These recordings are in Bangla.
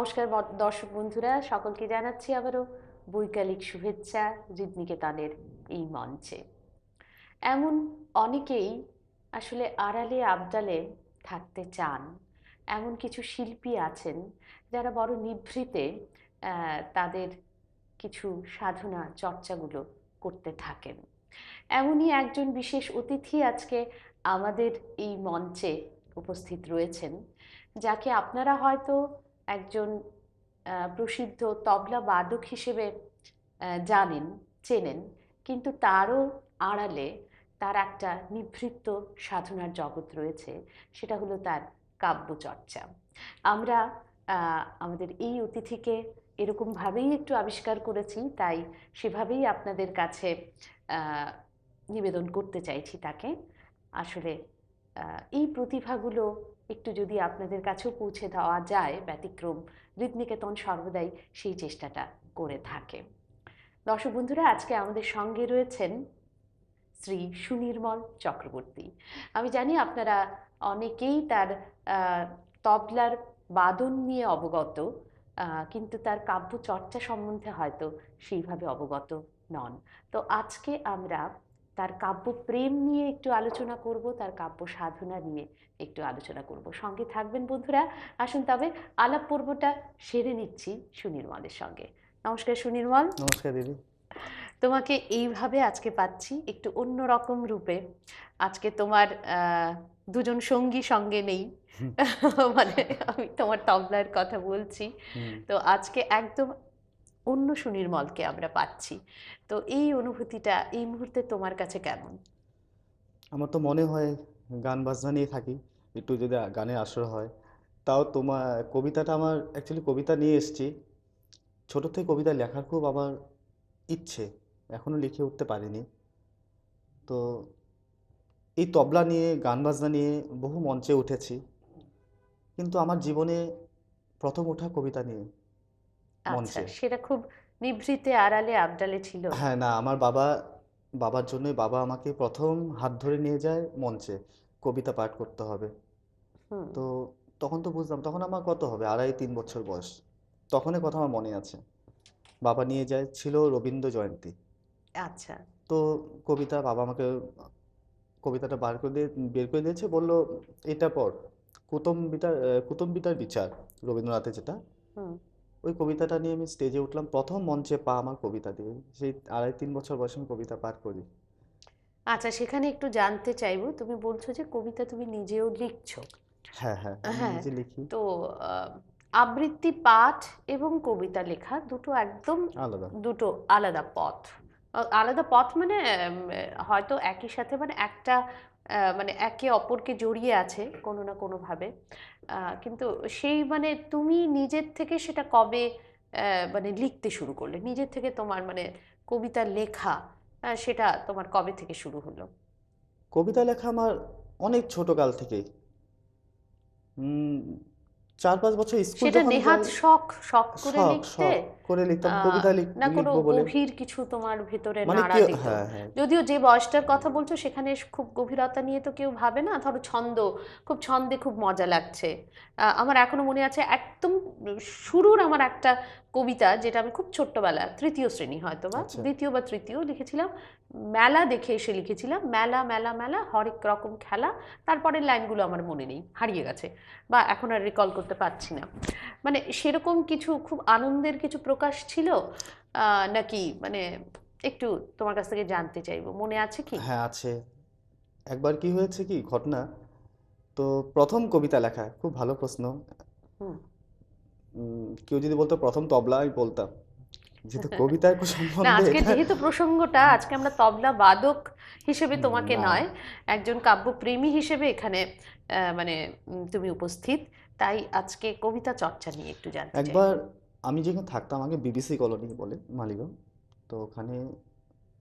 নমস্কার দর্শক বন্ধুরা, সকলকে জানাচ্ছি আবারও বৈকালিক শুভেচ্ছা হৃদনিকেতনের এই মঞ্চে। এমন অনেকেই আসলে আড়ালে আবডালে থাকতে চান। এমন কিছু শিল্পী আছেন যারা বড় নিভৃতে তাদের কিছু সাধনা চর্চাগুলো করতে থাকেন। এমনই একজন বিশেষ অতিথি আজকে আমাদের এই মঞ্চে উপস্থিত রয়েছেন, যাকে আপনারা হয়তো একজন প্রসিদ্ধ তবলা বাদক হিসেবে জানেন, চেনেন, কিন্তু তারও আড়ালে তার একটা নিভৃত সাধনার জগৎ রয়েছে। সেটা হলো তার কাব্যচর্চা। আমরা আমাদের এই অতিথিকে এরকমভাবেই একটু আবিষ্কার করেছি, তাই সেভাবেই আপনাদের কাছে নিবেদন করতে চাইছি তাকে। আসলে এই প্রতিভাগুলো একটু যদি আপনাদের কাছেও পৌঁছে দেওয়া যায়, ব্যতিক্রম হৃদনিকেতন সর্বদাই সেই চেষ্টাটা করে থাকে। দর্শক বন্ধুরা, আজকে আমাদের সঙ্গে রয়েছেন শ্রী সুনির্মল চক্রবর্তী। আমি জানি আপনারা অনেকেই তার তবলার বাদন নিয়ে অবগত, কিন্তু তার কাব্য চর্চা সম্বন্ধে হয়তো সেইভাবে অবগত নন। তো আজকে আমরা তার কাব্য প্রেম নিয়ে একটু আলোচনা করব, তার কাব্য সাধনা নিয়ে একটু আলোচনা করব। সঙ্গে থাকবেন বন্ধুরা। আসুন তবে আলাপ পর্বটা সেরে নিচ্ছি সুনির্মলের সঙ্গে। নমস্কার সুনির্মল। নমস্কার দিদি। তোমাকে এইভাবে আজকে পাচ্ছি একটু অন্য রকম রূপে। আজকে তোমার দুজন সঙ্গী সঙ্গে নেই। মানে আমি তোমার তবলার কথা বলছি। তো আজকে একদম অন্য সুনির্মলকে আমরা পাচ্ছি। তো এই অনুভূতিটা এই মুহূর্তে তোমার কাছে কেমন? আমার তো মনে হয় গান বাজনা নিয়ে থাকি, একটু যদি গানের আসর হয়। তাও তোমার কবিতাটা, আমার অ্যাকচুয়ালি কবিতা নিয়ে এসেছি। ছোট থেকে কবিতা লেখার খুব আমার ইচ্ছে, এখনো লিখে উঠতে পারিনি। তো এই তবলা নিয়ে, গান বাজনা নিয়ে বহু মঞ্চে উঠেছি, কিন্তু আমার জীবনে প্রথম ওঠা কবিতা নিয়ে আচ্ছা, মঞ্চে। সেটা খুব নিভৃতে আড়ালে আবডালে ছিল। হ্যাঁ, না, আমার বাবার জন্যই বাবা আমাকে প্রথম হাত ধরে নিয়ে যায় মঞ্চে, কবিতা পাঠ করতে হবে। হুম। তো তখন তো বুঝলাম, তখন আমার কত হবে, 2.5-3 বছর বয়স। তখনের কথা আমার মনে আছে। বাবা নিয়ে যায়, ছিল রবীন্দ্র জয়ন্তী। আচ্ছা। তো বাবা আমাকে কবিতাটা বের করে দিয়েছে, বলল এটা পড়, কুতুম্বিটার বিচার, রবীন্দ্রনাথের যেটা। হুম। ওই কবিতাটা নিয়ে আমি স্টেজে উঠলাম, প্রথম মঞ্চে পা আমার কবিতা দিয়ে। সেই 2.5-3 বছর বয়সে আমি কবিতা পাঠ করি। আচ্ছা, সেখানে একটু জানতে চাইবো, তুমি বলছো যে কবিতা তুমি নিজেও লিখছো। হ্যাঁ, হ্যাঁ, আমি হ্যাঁ। নিজে লিখি। তো আবৃত্তি পাঠ এবং কবিতা লেখা দুটো একদম আলাদা। দুটো আলাদা পথ। আলাদা পথ মানে হয়তো একই সাথে মানে একটা মানে একে অপরকে জড়িয়ে আছে কোনো না কোনোভাবে। কিন্তু সেই মানে তুমি নিজের থেকে সেটা কবে মানে লিখতে শুরু করলে? নিজের থেকে তোমার মানে কবিতা লেখা সেটা তোমার কবে থেকে শুরু হলো? কবিতা লেখা আমার অনেক ছোট কাল থেকেই। উম 4-5 বছর স্কুল সেটা যখন নেহাত যাই, শখ শখ করে শখ লিখতে, শখ করে লিখতাম, আহ, কবিতা না কোনো লিখবো বলে। গভীর কিছু তোমার ভেতরে মানে নাড়া কি, দিত? হ্যাঁ, হ্যাঁ। যদিও যে বয়সটার কথা বলছো সেখানে খুব গভীরতা নিয়ে তো কেউ ভাবে না। ধরো ছন্দ, খুব ছন্দে খুব মজা লাগছে। আমার এখনো মনে আছে একদম শুরুর আমার একটা কবিতা, যেটা আমি খুব ছোট্টবেলা তৃতীয় শ্রেণী হয়তো বা আচ্ছা। দ্বিতীয় বা তৃতীয় লিখেছিলাম। মেলা দেখে এসে লিখেছিলাম, মেলা মেলা মেলা হরেক রকম খেলা। তারপরের লাইনগুলো আমার মনে নেই, হারিয়ে গেছে বা এখন আর রিকল করতে পারছি না। মানে সেরকম কিছু খুব আনন্দের কিছু প্রকাশ ছিল, নাকি মানে একটু তোমার কাছ থেকে জানতে চাইবো, মনে আছে কি? হ্যাঁ, আছে। একবার কি হয়েছে, কি ঘটনা, তো প্রথম কবিতা লেখা, খুব ভালো প্রশ্ন। হুম। কেউ যদি বলতো প্রথম তবলা, আমি বলতাম, যেহেতু কবিতার না, সম্বন্ধে আজকে এটা। যেহেতু প্রসঙ্গটা, আজকে আমরা তবলা বাদক হিসেবে তোমাকে না, নয়, একজন কাব্যপ্রেমী হিসেবে এখানে মানে তুমি উপস্থিত। তাই আজকে কবিতা চর্চা নিয়ে একটু জানতে একবার চাইবো। আমি যেখানে থাকতাম আগে, বিবিসি কলোনি বলে, মালিগাঁও। তো ওখানে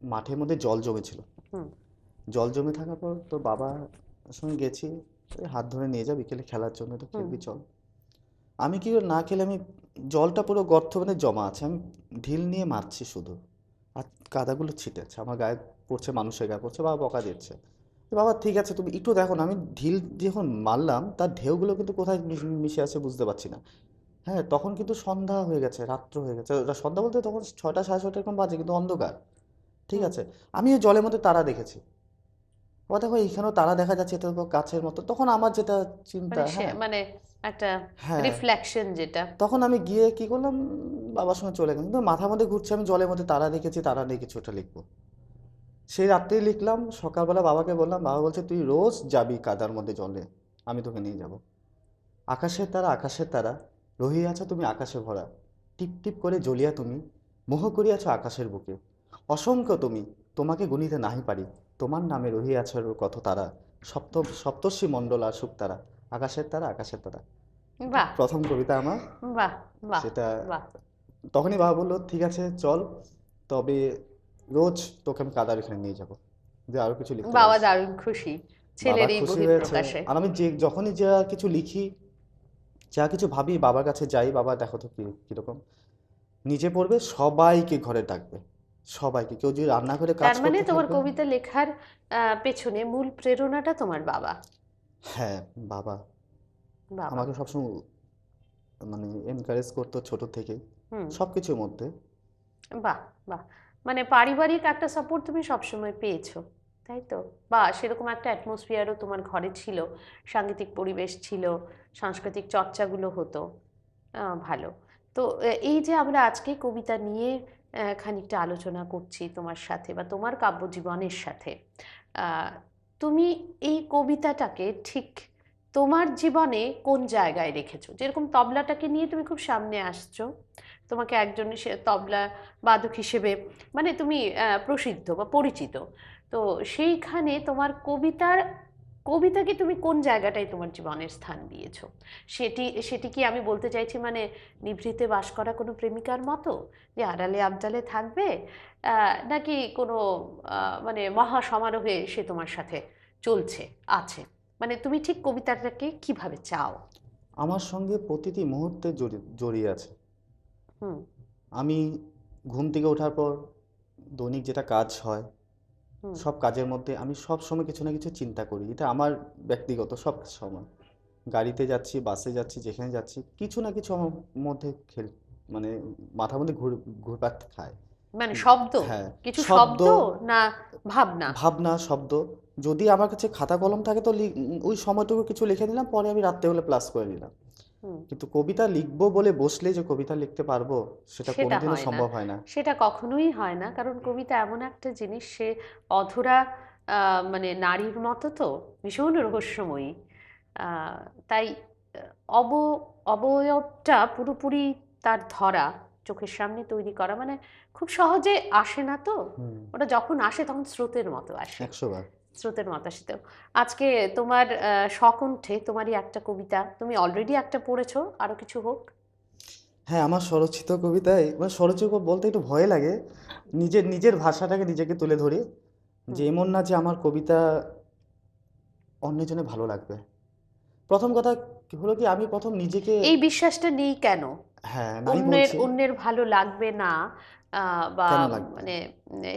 মাঠের মধ্যে জল জমেছিল। হুম। জল জমে থাকার পর তো বাবার সঙ্গে গেছি, "এই হাত ধরে নিয়ে যা, বিকেলে খেলার জন্য, তো হুম। খেলবি চল।" আমি কি করে, না খেলে, আমি জলটা পুরো গর্ত মানে জমা আছে, আমি ঢিল নিয়ে মারছি শুধু, আর কাদাগুলো ছিটেছে আমার গায়ে পড়ছে, মানুষের গায়ে পড়ছে, বাবা বকা দিচ্ছে। তো বাবা, ঠিক আছে তুমি একটু দেখো না, আমি ঢিল যখন মারলাম তার ঢেউগুলো কিন্তু কোথায় মিশে আছে বুঝতে পারছি না। হ্যাঁ, তখন কিন্তু সন্ধ্যা হয়ে গেছে, রাত্র হয়ে গেছে। ওটা সন্ধ্যা বলতে তখন 6টা 6:30 এরকম বাজে, কিন্তু অন্ধকার। ঠিক হুম। আছে, আমি ওই জলের মধ্যে তারা দেখেছি। ও দেখো এইখানেও তারা দেখা যাচ্ছে, এটা তো কাছের মতো। তখন আমার যেটা চিন্তা, মানে সে হ্যাঁ, মানে একটা হ্যাঁ, রিফ্লেকশন যেটা। তখন আমি গিয়ে কি করলাম, বাবার সঙ্গে চলে গেলাম। কিন্তু মাথার মধ্যে ঘুরছে আমি জলের মধ্যে তারা দেখেছি, তারা নিয়ে কিছু একটা লিখবো। সেই রাত্রেই লিখলাম, সকালবেলা বাবাকে বললাম, বাবা বলছে তুই রোজ যাবি কাদার মধ্যে জলে, আমি তোকে নিয়ে যাব। আকাশের তারা, আকাশের তারা, রহিয়াছ তুমি আকাশে ভরা, টিপ টিপ করে জ্বলিয়া তুমি, মোহ করিয়াছ আকাশের বুকে, অসংখ্য তুমি, তোমাকে গুনিতে নাহি পারি, তোমার নামে রহিয়াছ কত তারা, সপ্ত সপ্তর্ষি মণ্ডল আর সুখ তারা, আকাশের তারা, আকাশের তারা। এটা বাহ, প্রথম কবিতা আমার। বাহ, বাহ, সেটা বাহ। তখনই বাবা বললো ঠিক আছে চল, তবে রোজ তোকে আমি কাদার এখানে নিয়ে যাব, যে আরো কিছু লিখতে বাবা পারিস। দারুণ খুশি বাবা ছেলের এই খুশি হয়েছে। বহিঃপ্রকাশে। আর আমি যে যখনই যা কিছু লিখি, যা কিছু ভাবি, বাবার কাছে যাই, বাবা দেখো তো কি কিরকম, নিজে পড়বে, সবাইকে ঘরে ডাকবে, সবাইকে। কেউ যদি রান্নাঘরে কাজ তার মানে করতে তোমার থাকবে, কবিতা লেখার পেছনে মূল প্রেরণাটা তোমার বাবা। হ্যাঁ, বাবা বাবা। আমাকে সবসময় মানে এনকারেজ করতো ছোট থেকেই, হুম। সব কিছুর মধ্যে। বাহ, বাহ। মানে পারিবারিক একটা সাপোর্ট তুমি সবসময় পেয়েছো, তাই তো? বা সেরকম একটা অ্যাটমসফিয়ারও তোমার ঘরে ছিল, সাংগীতিক পরিবেশ ছিল, সাংস্কৃতিক চর্চাগুলো হতো। ভালো। তো এই যে আমরা আজকে কবিতা নিয়ে খানিকটা আলোচনা করছি তোমার সাথে বা তোমার কাব্যজীবনের সাথে, আহ, তুমি এই কবিতাটাকে ঠিক তোমার জীবনে কোন জায়গায় রেখেছো? যেরকম তবলাটাকে নিয়ে তুমি খুব সামনে আসছো, তোমাকে একজন তবলা বাদক হিসেবে মানে তুমি প্রসিদ্ধ বা পরিচিত। তো সেইখানে তোমার কবিতাকে তুমি কোন জায়গাটায় তোমার জীবনের স্থান দিয়েছো? সেটি সেটি কি আমি বলতে চাইছি মানে নিভৃতে বাস করা কোনো প্রেমিকার মতো, যে আড়ালে আবডালে থাকবে, নাকি কোনো মানে মহা সমারোহে সে তোমার সাথে চলছে, আছে? মানে তুমি ঠিক কবিতাটাকে কিভাবে চাও? আমার সঙ্গে প্রতিটি মুহূর্তে জড়িয়ে আছে। হুম। আমি ঘুম থেকে ওঠার পর দৈনিক যেটা কাজ হয়, হুম। সব কাজের মধ্যে আমি সব সময় কিছু না কিছু চিন্তা করি। এটা আমার ব্যক্তিগত সব সময়। গাড়িতে যাচ্ছি, বাসে যাচ্ছি, যেখানে যাচ্ছি, কিছু না কিছু আমার মধ্যে মানে মাথার মধ্যে ঘুরপাক খায়। মানে শব্দ, হ্যাঁ, কিছু শব্দ, শব্দ না ভাবনা? ভাবনা, শব্দ। যদি আমার কাছে খাতা কলম থাকে তো ওই সময়টুকু কিছু লিখে নিলাম, পরে আমি রাত্রে হলে প্লাস করে নিলাম। হুম। কিন্তু কবিতা লিখবো বলে বসলে যে কবিতা লিখতে পারবো, সেটা সেটা কোনোদিনও হয় না, সম্ভব হয় না। সেটা কখনোই হয় না, কারণ কবিতা এমন একটা জিনিস, সে অধরা মানে নারীর মতো তো ভীষণ রহস্যময়ী। আহ, তাই অব অবয়বটা পুরোপুরি তার ধরা, চোখের সামনে তৈরি করা মানে খুব সহজে আসে না তো। হুম, ওটা যখন আসে তখন স্রোতের মতো আসে, 100 বার। স্রোতের মতো আসে। তো আজকে তোমার স্বকণ্ঠে তোমারই একটা কবিতা, তুমি অলরেডি একটা পড়েছো, আরো কিছু হোক। হ্যাঁ, আমার স্বরচিত কবিতায়, মানে স্বরচিত বলতে একটু ভয় লাগে, নিজের নিজের ভাষাটাকে নিজেকে তুলে ধরি। যে হুম। এমন না যে আমার কবিতা অন্যজনের ভালো লাগবে। প্রথম কথা হলো কি, আমি প্রথম নিজেকে, এই বিশ্বাসটা নেই কেন? হ্যাঁ, নাই অন্যের বলছি। অন্যের ভালো লাগবে না, বা কেন লাগবে? মানে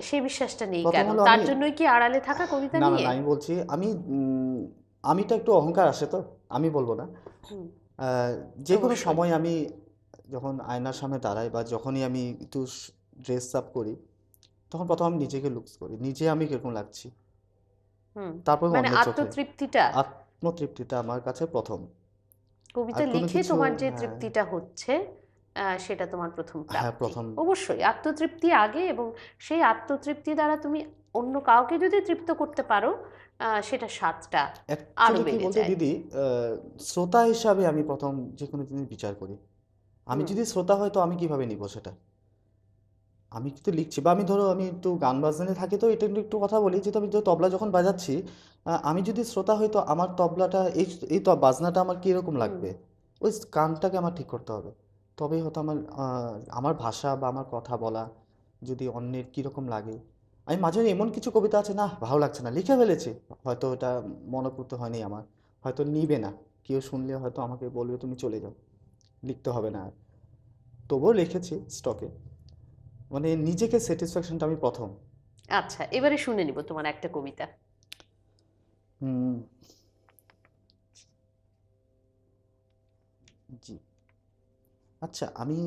সেই বিশ্বাসটা নেই প্রথম কেন? হলো তার আমি, জন্যই কি আড়ালে থাকা কবিতা না না নিয়ে? না, আমি বলছি, আমি আমিটা একটু অহংকার আসে তো, আমি বলবো না। হুম। আহ, যে কোনো অবশ্যই। সময় আমি যখন আয়নার সামনে দাঁড়াই, বা যখনই আমি একটু ড্রেস আপ করি, তখন প্রথম আমি নিজেকে লুকস করি, নিজে আমি কিরকম লাগছি, হুম। তারপর মানে অন্যের চোখে। আত্মতৃপ্তিটা, আত্মতৃপ্তিটা আমার কাছে প্রথম। আর কবিতা কোনো লিখে কিছু, তোমার যে হ্যাঁ, তৃপ্তিটা হচ্ছে, সেটা তোমার প্রথম হ্যাঁ, প্রাপ্তি। প্রথম। অবশ্যই আত্মতৃপ্তি আগে, এবং সেই আত্মতৃপ্তি দ্বারা তুমি অন্য কাউকে যদি তৃপ্ত করতে পারো, সেটা স্বাদটা আরো অ্যাকচুয়ালি কি বেড়ে বলতে যায়। দিদি, শ্রোতা হিসাবে আমি প্রথম যে কোনো জিনিস বিচার করি। আমি হুম। যদি শ্রোতা হয় তো আমি কিভাবে নিব সেটা। আমি কিন্তু লিখছি, বা আমি ধরো আমি একটু গান বাজনায় থাকি, তো এটা একটু একটু কথা বলি, যেহেতু আমি যে তবলা যখন বাজাচ্ছি, আমি যদি শ্রোতা হই তো আমার তবলাটা, এই এই তো বাজনাটা আমার কীরকম হুম। লাগবে, ওই কানটাকে আমার ঠিক করতে হবে। তবেই হয়তো আমার আমার ভাষা বা আমার কথা বলা যদি অন্যের কীরকম লাগে। আমি মাঝে মাঝে এমন কিছু কবিতা আছে, না ভালো লাগছে না, লিখে ফেলেছি, হয়তো ওটা মনোপুত হয়নি আমার, হয়তো নিবে না, কেউ শুনলে হয়তো আমাকে বলবে তুমি চলে যাও, লিখতে হবে না আর, তবুও লিখেছি স্টকে। মানে নিজেকে স্যাটিসফ্যাকশনটা আমি প্রথম। আচ্ছা, এবারে শুনে নিব তোমার একটা কবিতা। হুম, জি। আচ্ছা, আমি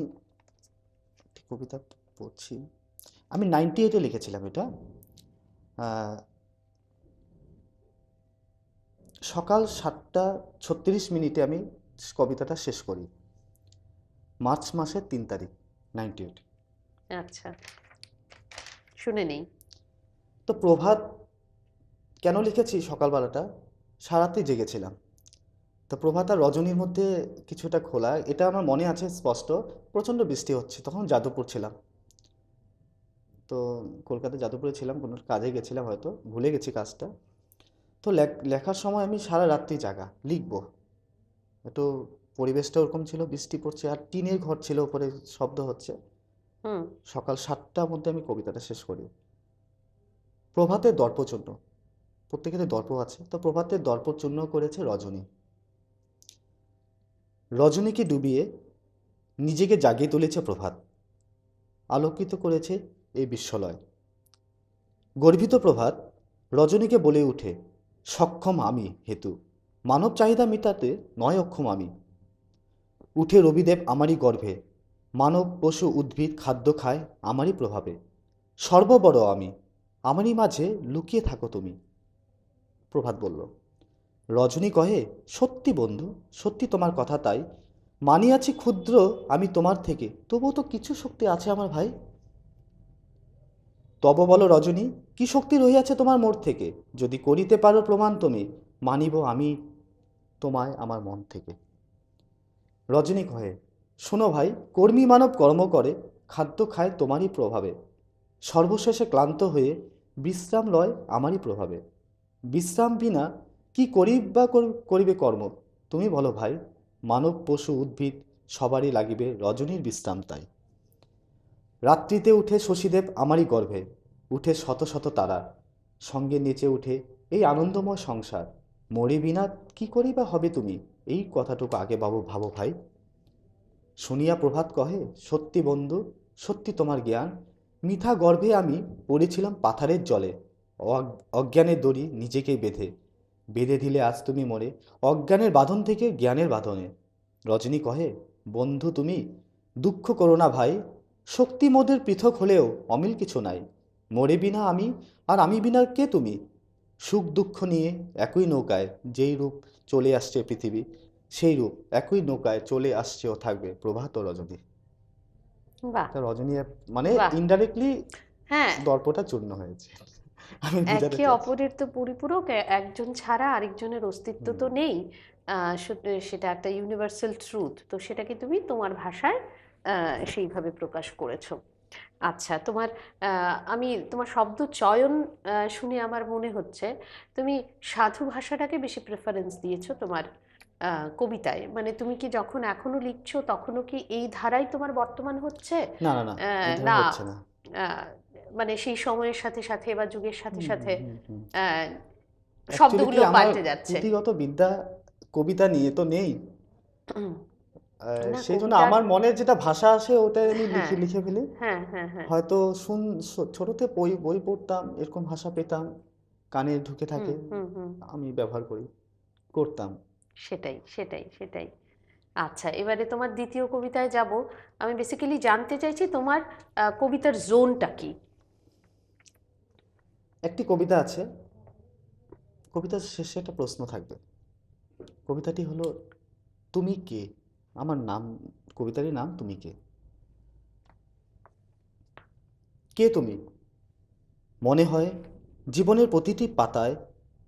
একটি কবিতা পড়ছি। আমি 98-এ লিখেছিলাম এটা। আহ, সকাল 7:36 আমি কবিতাটা শেষ করি, মার্চ মাসের 3 তারিখ, 98। আচ্ছা, শুনে নেই। তো প্রভাত কেন লিখেছি সকালবেলাটা, সারাতে জেগেছিলাম। তো প্রভাত আর রজনীর মধ্যে কিছুটা খোলা, এটা আমার মনে আছে স্পষ্ট। প্রচণ্ড বৃষ্টি হচ্ছে, তখন যাদবপুর ছিলাম। তো কলকাতা যাদবপুরে ছিলাম, কোনো কাজে গেছিলাম, হয়তো ভুলে গেছি কাজটা। তো লেখার সময় আমি সারা রাত্রি জাগা, লিখবো। একটু পরিবেশটা ওরকম ছিল, বৃষ্টি পড়ছে আর টিনের ঘর ছিল, উপরে শব্দ হচ্ছে। হুম। সকাল 7টার মধ্যে আমি কবিতাটা শেষ করি। প্রভাতের দর্পচূর্ণ, প্রত্যেকের দর্প আছে, তো প্রভাতের দর্পচূর্ণ করেছে রজনী। রজনীকে ডুবিয়ে নিজেকে জাগিয়ে তুলেছে প্রভাত, আলোকিত করেছে এই বিশ্বলয়। গর্বিত প্রভাত রজনীকে বলে উঠে, সক্ষম আমি হেতু মানব চাহিদা মেটাতে নয় অক্ষম আমি। উঠে রবিদেব আমারই গর্ভে, মানব পশু উদ্ভিদ খাদ্য খায় আমারই প্রভাবে। সর্ববড় আমি, আমারই মাঝে লুকিয়ে থাকো তুমি। প্রভাত বলল। রজনী কহে, সত্যি বন্ধু, সত্যি তোমার কথা তাই। মানিয়াছি ক্ষুদ্র আমি তোমার থেকে, তবুও তো কিছু শক্তি আছে আমার ভাই। তব বলো রজনী, কি শক্তি রহিয়াছে তোমার মোর থেকে? যদি করিতে পারো প্রমাণ তুমি, মানিব আমি তোমায় আমার মন থেকে। রজনী কহে, শোনো ভাই, কর্মী মানব কর্ম করে, খাদ্য খায় তোমারই প্রভাবে। সর্বশেষে ক্লান্ত হয়ে বিশ্রাম লয় আমারই প্রভাবে। বিশ্রাম বিনা কি করিবে কর্ম? তুমি বলো ভাই, মানব পশু উদ্ভিদ সবারই লাগিবে রজনীর বিশ্রাম তাই। রাত্রিতে উঠে শশীদেব আমারই গর্ভে, উঠে শত শত তারা, সঙ্গে নেচে উঠে এই আনন্দময় সংসার। মরে বিনা কি করিবা হবে তুমি, এই কথাটুকু আগে ভাবো ভাবো ভাই। শুনিয়া প্রভাত কহে, সত্যি বন্ধু, সত্যি তোমার জ্ঞান। মিথা গর্ভে আমি পড়েছিলাম পাথারের জলে, অজ্ঞানের দড়ি নিজেকেই বেঁধে, বেঁধে দিলে আজ তুমি মরে অজ্ঞানের বাঁধন থেকে জ্ঞানের বাঁধনে। রজনী কহে, বন্ধু তুমি দুঃখ করো না ভাই, শক্তি মোদের পৃথক হলেও অমিল কিছু নাই। মরে বিনা আমি আর আমি বিনা কে তুমি? সুখ দুঃখ নিয়ে একই নৌকায় যেই রূপ চলে আসছে পৃথিবী, সেই রূপ একই নৌকায় চলে আসছে ও থাকবে প্রভাত ও রজনী। বাহ। তা রজনী মানে বাহ। ইনডাইরেক্টলি হ্যাঁ, দর্পটা চূর্ণ হয়েছে, আমি বোঝাতে একে চাইছি। অপরের তো পরিপূরক, একজন ছাড়া আরেকজনের অস্তিত্ব তো নেই। সেটা একটা ইউনিভার্সাল ট্রুথ, তো সেটাকে তুমি তোমার ভাষায় সেইভাবে প্রকাশ করেছো। আচ্ছা, আমি তোমার শব্দ চয়ন শুনে আমার মনে হচ্ছে তুমি সাধু ভাষাটাকে বেশি প্রেফারেন্স দিয়েছো তোমার কবিতায়। মানে তুমি কি যখন এখনো লিখছো তখনও কি এই ধারাই তোমার বর্তমান হচ্ছে? না না না, এই ধারা না, হচ্ছে না। আহ, মানে সেই সময়ের সাথে সাথে বা যুগের সাথে সাথে আহ, অ্যাকচুয়ালি কি, শব্দগুলো আমার পাল্টে যাচ্ছে? পুঁথিগত বিদ্যা কবিতা নিয়ে তো নেই। না, সেই জন্য কবিতার। আমার মনে যেটা ভাষা আসে ওটাই আমি হ্যাঁ, লিখে ফেলি। হ্যাঁ, হ্যাঁ, হ্যাঁ। হয়তো ছোটতে বই বই পড়তাম, এরকম ভাষা পেতাম, কানে ঢুকে হুম, থাকে, হুম, হুম। আমি ব্যবহার করতাম। সেটাই, সেটাই, সেটাই। আচ্ছা, এবারে তোমার দ্বিতীয় কবিতায় যাব। আমি বেসিক্যালি জানতে চাইছি তোমার কবিতার জোনটা কি? একটি কবিতা আছে, কবিতার শেষে একটা প্রশ্ন থাকবে। কবিতাটি হলো, তুমি কে? আমার নাম, কবিতারই নাম তুমি কে। কে তুমি? মনে হয় জীবনের প্রতিটি পাতায়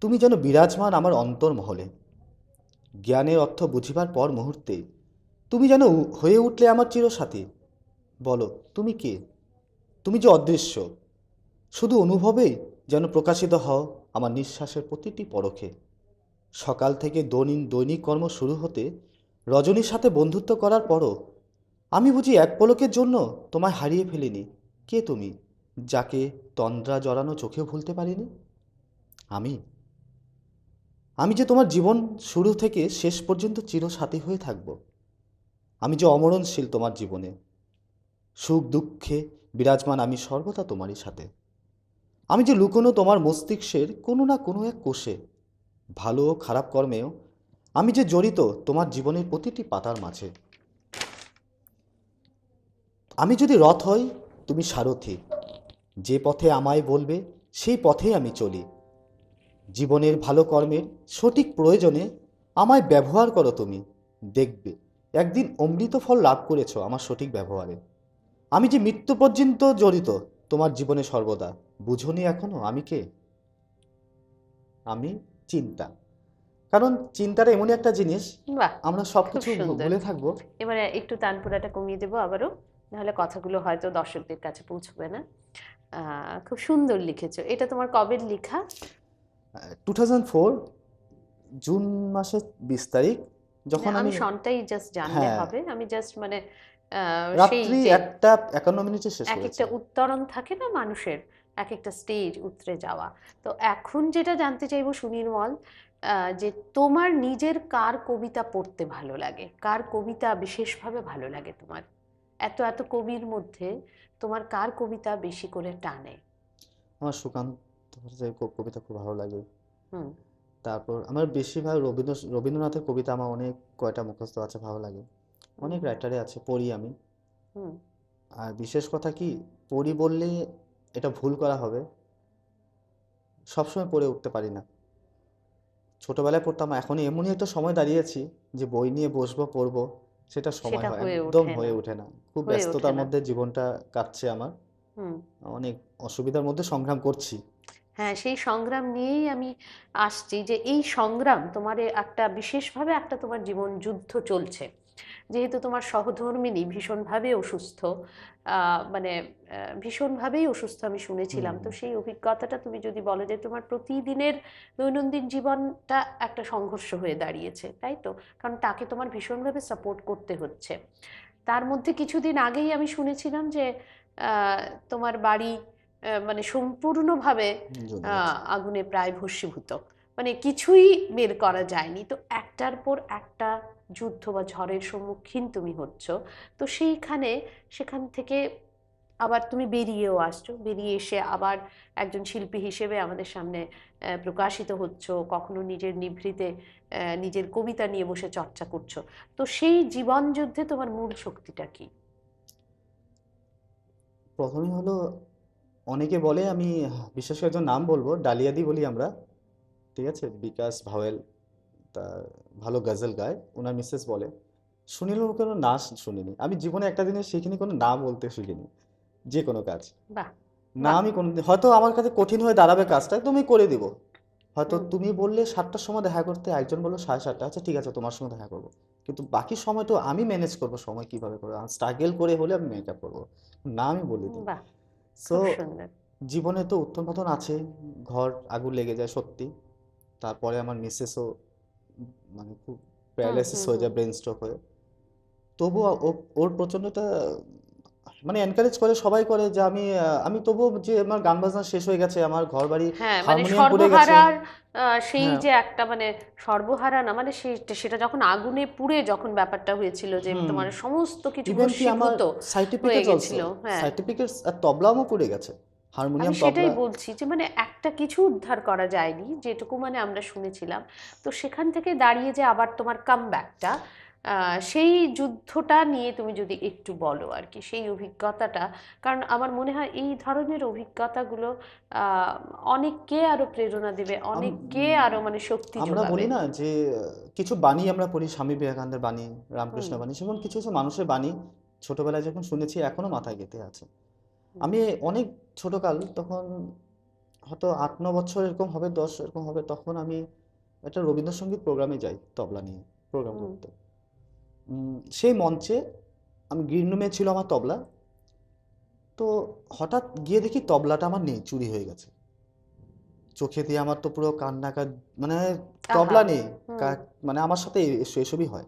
তুমি যেন বিরাজমান আমার অন্তর্মহলে। জ্ঞানের অর্থ বুঝিবার পর মুহূর্তে তুমি যেন হয়ে উঠলে আমার চিরসাথী। বলো, তুমি কে? তুমি যে অদৃশ্য, শুধু অনুভবেই যেন প্রকাশিত হও আমার নিঃশ্বাসের প্রতিটি পরখে। সকাল থেকে দৈনিক দৈনিক কর্ম শুরু হতে রজনীর সাথে বন্ধুত্ব করার পরও আমি বুঝি এক পলকের জন্য তোমায় হারিয়ে ফেলিনি। কে তুমি, যাকে তন্দ্রা জড়ানো চোখেও ভুলতে পারিনি? আমি আমি যে তোমার জীবন শুরু থেকে শেষ পর্যন্ত চিরসাথী হয়ে থাকব। আমি যে অমরণশীল তোমার জীবনে, সুখ দুঃখে বিরাজমান আমি সর্বদা তোমারই সাথে। আমি যে লুকোনো তোমার মস্তিষ্কের কোনো না কোনো এক কোষে, ভালো ও খারাপ কর্মেও আমি যে জড়িত তোমার জীবনের প্রতিটি পাতার মাঝে। আমি যদি রথ হই, তুমি সারথি, যে পথে আমায় বলবে সেই পথেই আমি চলি। জীবনের ভালো কর্মের সঠিক প্রয়োজনে আমায় ব্যবহার করো তুমি, দেখবে একদিন অমৃত ফল লাভ করেছো আমার সঠিক ব্যবহারে। আমি যে মৃত্যু পর্যন্ত জড়িত তোমার জীবনে সর্বদা, বুঝোনি এখনো আমি কে? আমি চিন্তা। কারণ চিন্তাটা এমনই একটা জিনিস, বাহ, আমরা খুব সবকিছু সুন্দর। ভুলে থাকবো। এবারে একটু তানপুরাটা কমিয়ে দেবো আবারও, নাহলে কথাগুলো হয়তো দর্শকদের কাছে পৌঁছবে না। খুব সুন্দর লিখেছো। এটা তোমার কবের লেখা? 2004 জুন মাসের 20 তারিখ, না, যখন আমি আমি, সনটাই জাস্ট জানলে হ্যাঁ, হবে, আমি জাস্ট মানে সেই রাত্রি যে 1টা 51 মিনিটে শেষ এক করেছি। একটা উত্তরণ থাকে না মানুষের, এক একটা স্টেজ উতরে যাওয়া। তো এখন যেটা জানতে চাইবো সুনির্মল, যে তোমার নিজের কার কবিতা পড়তে ভালো লাগে, কার কবিতা বিশেষভাবে ভালো লাগে তোমার? এত এত কবির মধ্যে তোমার কার কবিতা বেশি করে টানে? আমার সুকান্ত ভট্টাচার্যের কবিতা খুব ভালো লাগে। হুম। তারপর আমার বেশিরভাগ রবীন্দ্রনাথের কবিতা আমার অনেক কয়টা মুখস্থ আছে, ভালো লাগে। হুম। অনেক রাইটারে আছে, পড়ি আমি। হুম। আর বিশেষ কথা কি, পড়ি বললে এটা ভুল করা হবে, সবসময় পড়ে উঠতে পারি না। ছোটবেলায় পড়তাম, এখন এমনই একটা সময় দাঁড়িয়েছি যে বই নিয়ে বসবো পড়বো, সেটা সময় সেটা হয় হয়ে একদম ওঠে না। হয়ে ওঠে না। খুব হয়ে ওঠে ব্যস্ততার না। মধ্যে জীবনটা কাটছে আমার, হুম। অনেক অসুবিধার মধ্যে সংগ্রাম করছি। হ্যাঁ, সেই সংগ্রাম নিয়েই আমি আসছি, যে এই সংগ্রাম তোমার একটা বিশেষভাবে একটা তোমার জীবন যুদ্ধ চলছে। যেহেতু তোমার সহধর্মিণী ভীষণভাবে অসুস্থ, মানে ভীষণভাবেই অসুস্থ আমি হুম শুনেছিলাম, তো হুম। সেই অভিজ্ঞতাটা তুমি যদি বলো, যে তোমার প্রতিদিনের দৈনন্দিন জীবনটা একটা সংঘর্ষ হয়ে দাঁড়িয়েছে, তাই তো? কারণ তাকে তোমার ভীষণভাবে সাপোর্ট করতে হচ্ছে। তার মধ্যে কিছুদিন আগেই আমি শুনেছিলাম যে তোমার বাড়ি মানে সম্পূর্ণভাবে জ্বলে গেছে। আগুনে প্রায় ভস্মীভূত, মানে কিছুই বের করা যায়নি। তো একটার পর একটা যুদ্ধ বা ঝড়ের সম্মুখীন তুমি হচ্ছ। তো সেইখানে, সেখান থেকে আবার তুমি বেরিয়েও আসছো, বেরিয়ে এসে আবার একজন শিল্পী হিসেবে আমাদের সামনে প্রকাশিত হচ্ছ, কখনো নিজের নিভৃতে নিজের কবিতা নিয়ে বসে চর্চা করছো। তো সেই জীবন যুদ্ধে তোমার মূল শক্তিটা কি? প্রথমেই হলো, অনেকে বলে, আমি বিশেষ করে একজন নাম বলবো, ডালিয়াদি বলি আমরা, ঠিক আছে, বিকাশ ভাওয়েল, তা ভালো গজল গায়, ওনার মিসেস বলে। শুনিলে কোনো না শুনিনি আমি জীবনে, একটা দিনের শিখিনি কোনো না বলতে শিখিনি, যে কোনো কাজ। বাহ। না, বাহ। আমি কোনো, হয়তো আমার কাছে কঠিন হয়ে দাঁড়াবে কাজটা, তুমি করে দিব। হয়তো হুম। তুমি বললে 7টার সময় দেখা করতে, একজন বললো 7:30, আচ্ছা ঠিক আছে তোমার সঙ্গে দেখা করবো, কিন্তু বাকি সময় তো আমি ম্যানেজ করবো, সময় কিভাবে করবো, স্ট্রাগল করে হলে আমি মেকআপ করবো, না আমি বলিনি। বাহ, সো খুব সুন্দর। জীবনে তো উত্থান পতন আছে, ঘর আগুন লেগে যায় সত্যি। তারপরে আমার মিসেসও মানে খুব হুম। প্যারালাইসিস হুম। হয়ে হুম। যায়, ব্রেন স্ট্রোক হয়ে। তবুও ওর প্রচন্ডটা মানে এনকারেজ করে, সবাই করে, যে আমি তবুও, যে আমার গান বাজনা শেষ হয়ে গেছে, আমার ঘর বাড়ি হ্যাঁ, মানে হারমোনিয়াম পুড়ে গেছে। সর্বহারার সেই হ্যাঁ। যে একটা মানে সর্বহারা না, মানে সেটা যখন আগুনে পুড়ে যখন ব্যাপারটা হয়েছিল, যে হুম। তোমার সমস্ত কিছু ইভেন কি আমার ভস্মীভূত হয়ে সার্টিফিকেট অলসো, গেছিল। হ্যাঁ, সার্টিফিকেটস আর তবলাও পুড়ে গেছে, আমি হারমোনিয়াম সেটাই তবলা। বলছি, যে মানে একটা কিছু উদ্ধার করা যায়নি, যেটুকু মানে আমরা শুনেছিলাম। তো সেখান থেকে দাঁড়িয়ে যে আবার তোমার কামব্যাকটা, সেই যুদ্ধটা নিয়ে তুমি যদি একটু বলো আর কি, সেই অভিজ্ঞতাটা। কারণ আমার মনে হয় এই ধরনের অভিজ্ঞতাগুলো আহ, অনেককে আরো প্রেরণা দেবে, অনেককে আরো মানে শক্তি আমরা যোগাবে। বলি না যে কিছু বাণী আমরা পড়ি, স্বামী বিবেকানন্দের বাণী, হুম। রামকৃষ্ণের বাণী, সেমন কিছু কিছু মানুষের বাণী ছোটবেলায় যখন শুনেছি এখনো মাথায় গেঁথে আছে। হুম। আমি অনেক ছোটকাল, তখন হয়তো 8-9 বছর এরকম হবে, 10 এরকম হবে, তখন আমি একটা রবীন্দ্রসঙ্গীত প্রোগ্রামে যাই তবলা নিয়ে প্রোগ্রাম হুম। করতে। সেই মঞ্চে আমি, গ্রিন রুমে ছিল আমার তবলা, তো হঠাৎ গিয়ে দেখি তবলাটা আমার নেই, চুরি হয়ে গেছে। চোখে দিয়ে আমার তো পুরো কান্নাকাট, মানে আহা। তবলা নেই, হুম। মানে আমার সাথে এসবই হয়,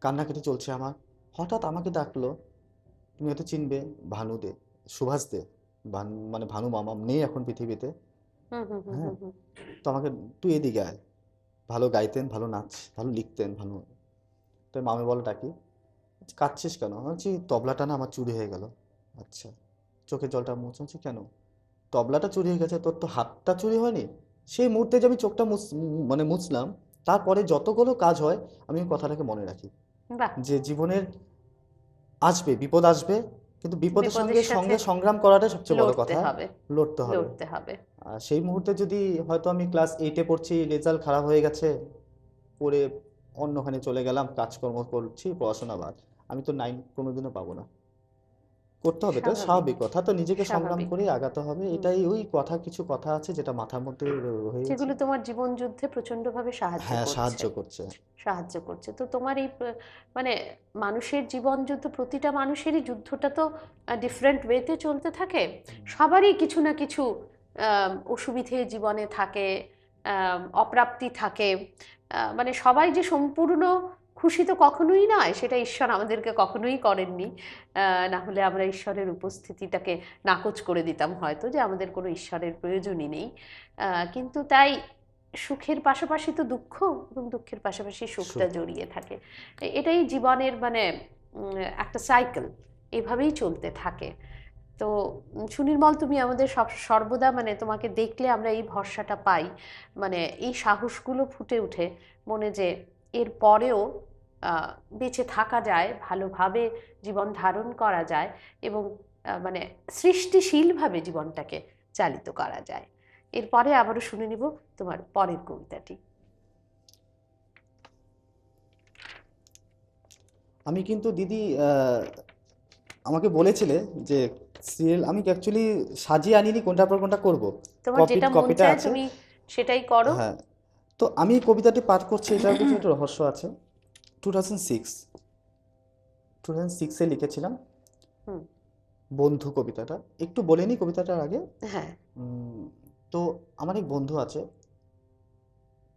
কান্নাকাটি চলছে আমার। হঠাৎ আমাকে ডাকলো, তুমি হয়তো চিনবে, ভানু দে, সুভাষ দে, মানে ভানু মামা নেই এখন পৃথিবীতে। হুম। হুম। হুম। হ্যাঁ, হুম। হুম। তো আমাকে, তুই এদিকে আয়, ভালো গাইতেন, ভালো ভালো লিখতেন ভানু। তো মামি বলে ডাকি, কাঁদছিস কেন? আমি বলছি তবলাটা না আমার চুরি হয়ে গেল। আচ্ছা, চোখের জলটা মুছে, বলছি কেন? তবলাটা চুরি হয়ে গেছে, তোর তো হাতটা চুরি হয়নি। সেই মুহূর্তে যে আমি চোখটা মানে মুছলাম, তারপরে যতগুলো কাজ হয় আমি ওই কথাটাকে মনে রাখি, বাহ। যে জীবনের আসবে, বিপদ আসবে, কিন্তু বিপদের বিপদের সাথে সঙ্গে সংগ্রাম করাটাই সবচেয়ে বড় লড়তে কথা। হবে, লড়তে হবে। লড়তে হবে। আর সেই মুহূর্তে যদি হয়তো আমি ক্লাস 8-এ পড়ছি, রেজাল্ট খারাপ হয়ে গেছে, পড়ে অন্যখানে চলে গেলাম, কাজকর্ম করছি, পড়াশোনা বাদ, আমি তো 9 কোনোদিনও পাবো না। করতে হবে, এটা স্বাভাবিক, স্বাভাবিক কথা। তো নিজেকে সংগ্রাম স্বাভাবিক। করে আগাতে হবে, হুম। এটাই। ওই কিছু কথা আছে যেটা মাথার মধ্যে রয়েছে। যেগুলো তোমার জীবন যুদ্ধে প্রচন্ডভাবে সাহায্য হ্যাঁ, করছে, সাহায্য করছে। সাহায্য করছে। তো তোমার এই মানে মানুষের জীবন যুদ্ধ, প্রতিটা মানুষেরই যুদ্ধটা তো ডিফারেন্ট ওয়েতে চলতে থাকে। সবারই কিছু না কিছু অসুবিধে জীবনে থাকে, অপ্রাপ্তি থাকে। মানে সবাই যে সম্পূর্ণ খুশি তো কখনোই নয়, সেটা ঈশ্বর আমাদেরকে কখনোই করেননি। না হলে আমরা ঈশ্বরের উপস্থিতিটাকে নাকচ করে দিতাম হয়তো, যে আমাদের কোনো ঈশ্বরের প্রয়োজনই নেই। কিন্তু তাই সুখের পাশাপাশি তো দুঃখ, এবং দুঃখের পাশাপাশি সুখটা সুখ। জড়িয়ে থাকে। এটাই জীবনের মানে একটা সাইকেল, এভাবেই চলতে থাকে। তো সুনির্মল, তুমি আমাদের সর্বদা মানে তোমাকে দেখলে আমরা এই ভরসাটা পাই, মানে এই সাহসগুলো ফুটে ওঠে মনে, যে এর পরেও আহ, বেঁচে থাকা যায়, ভালোভাবে জীবন ধারণ করা যায়, এবং মানে সৃষ্টিশীলভাবে জীবনটাকে চালিত করা যায়। এরপরে আবারও শুনে নিব তোমার পরের কবিতাটি। আমি কিন্তু দিদি আমাকে বলেছিলে যে সিরিয়াল আমি অ্যাকচুয়ালি সাজিয়ে আনিনি কোনটার পর কোনটা করব। তোমার যেটা মন কপিটা চায় আছে। তুমি সেটাই করো। হ্যাঁ, তো আমি এই কবিতাটি পাঠ করছি, এটার কিছু একটা রহস্য আছে। 2006 2006-এ লিখেছিলাম হুম। বন্ধু কবিতাটা। একটু বলে নিই কবিতাটার আগে। হ্যাঁ। উম, তো আমার এক বন্ধু আছে,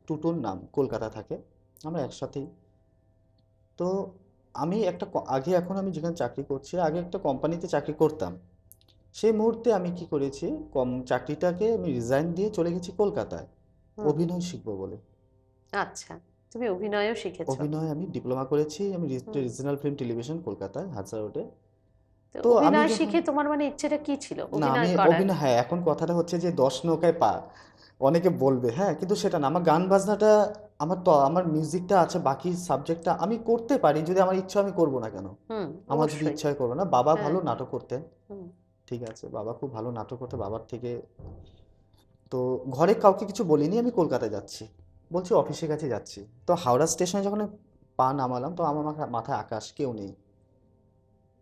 টুটুন নাম, কলকাতা থাকে, আমরা একসাথেই। তো আমি আগে, এখন আমি যেখানে চাকরি করছি, আগে একটা কোম্পানিতে চাকরি করতাম। সেই মুহূর্তে আমি কি করেছি, চাকরিটাকে আমি রিজাইন দিয়ে চলে গেছি কলকাতায় হুম। অভিনয় শিখবো বলে। আচ্ছা, তুমি অভিনয়ও শিখেছো? অভিনয় আমি ডিপ্লোমা করেছি, আমি হুম। রিজনাল ফিল্ম টেলিভিশন কলকাতায় হাজরা রোডে। তো তো আমি অভিনয় যখন শিখে তোমার মানে ইচ্ছেটা কি ছিল, না, আমি অভিনয় করার? অভিনয়, হ্যাঁ, এখন কথাটা হচ্ছে যে 10 নৌকায় পা, অনেকে বলবে, হ্যাঁ, কিন্তু সেটা না। আমার গান বাজনাটা, আমার মিউজিকটা আছে, বাকি সাবজেক্টটা আমি করতে পারি, যদি আমার ইচ্ছা, আমি করব না কেন? হুম। আমার যদি অবশ্যই। ইচ্ছা হয় করবো না। বাবা হ্যাঁ। ভালো নাটক করতেন, হুম। ঠিক আছে, বাবা খুব ভালো নাটক করতে, বাবার থেকে। তো ঘরে কাউকে কিছু বলিনি, আমি কলকাতায় যাচ্ছি, বলছি অফিসে কাছে যাচ্ছি। তো হাওড়া স্টেশনে যখন পা নামালাম, তো আমার মাথায় আকাশ, কেউ নেই।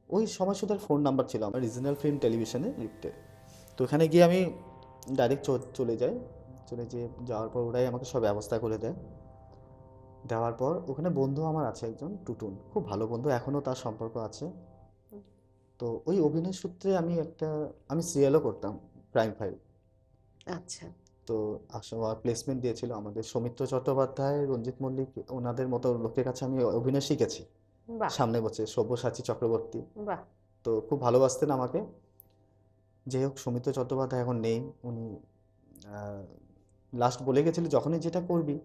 ওই সময় শুধু ফোন নাম্বার ছিল আমার রিজনাল ফিল্ম টেলিভিশনে লিফটে। তো ওখানে গিয়ে আমি ডাইরেক্ট চলে যাই। যাওয়ার পর ওরাই আমাকে সব ব্যবস্থা করে দেয়। দেওয়ার পর ওখানে বন্ধু আমার আছে একজন, টুটুন, খুব ভালো বন্ধু, এখনও তার সম্পর্ক আছে। হুম। তো ওই অভিনয় সূত্রে আমি সিরিয়ালও করতাম, প্রাইম ফাইভ। আচ্ছা। তো প্লেসমেন্ট দিয়েছিল আমাদের সৌমিত্র চট্টোপাধ্যায়, রঞ্জিত মল্লিক, ওনাদের মতো লোকের কাছে আমি অভিনয় শিখেছি। বাহ। সামনে বসে সব্যসাচী চক্রবর্তী, বাহ। তো খুব ভালোবাসতেন আমাকে। যাই হোক, সৌমিত্র চট্টোপাধ্যায় এখন নেই। উনি লাস্ট বলে গেছিল, যখনই যেটা করবি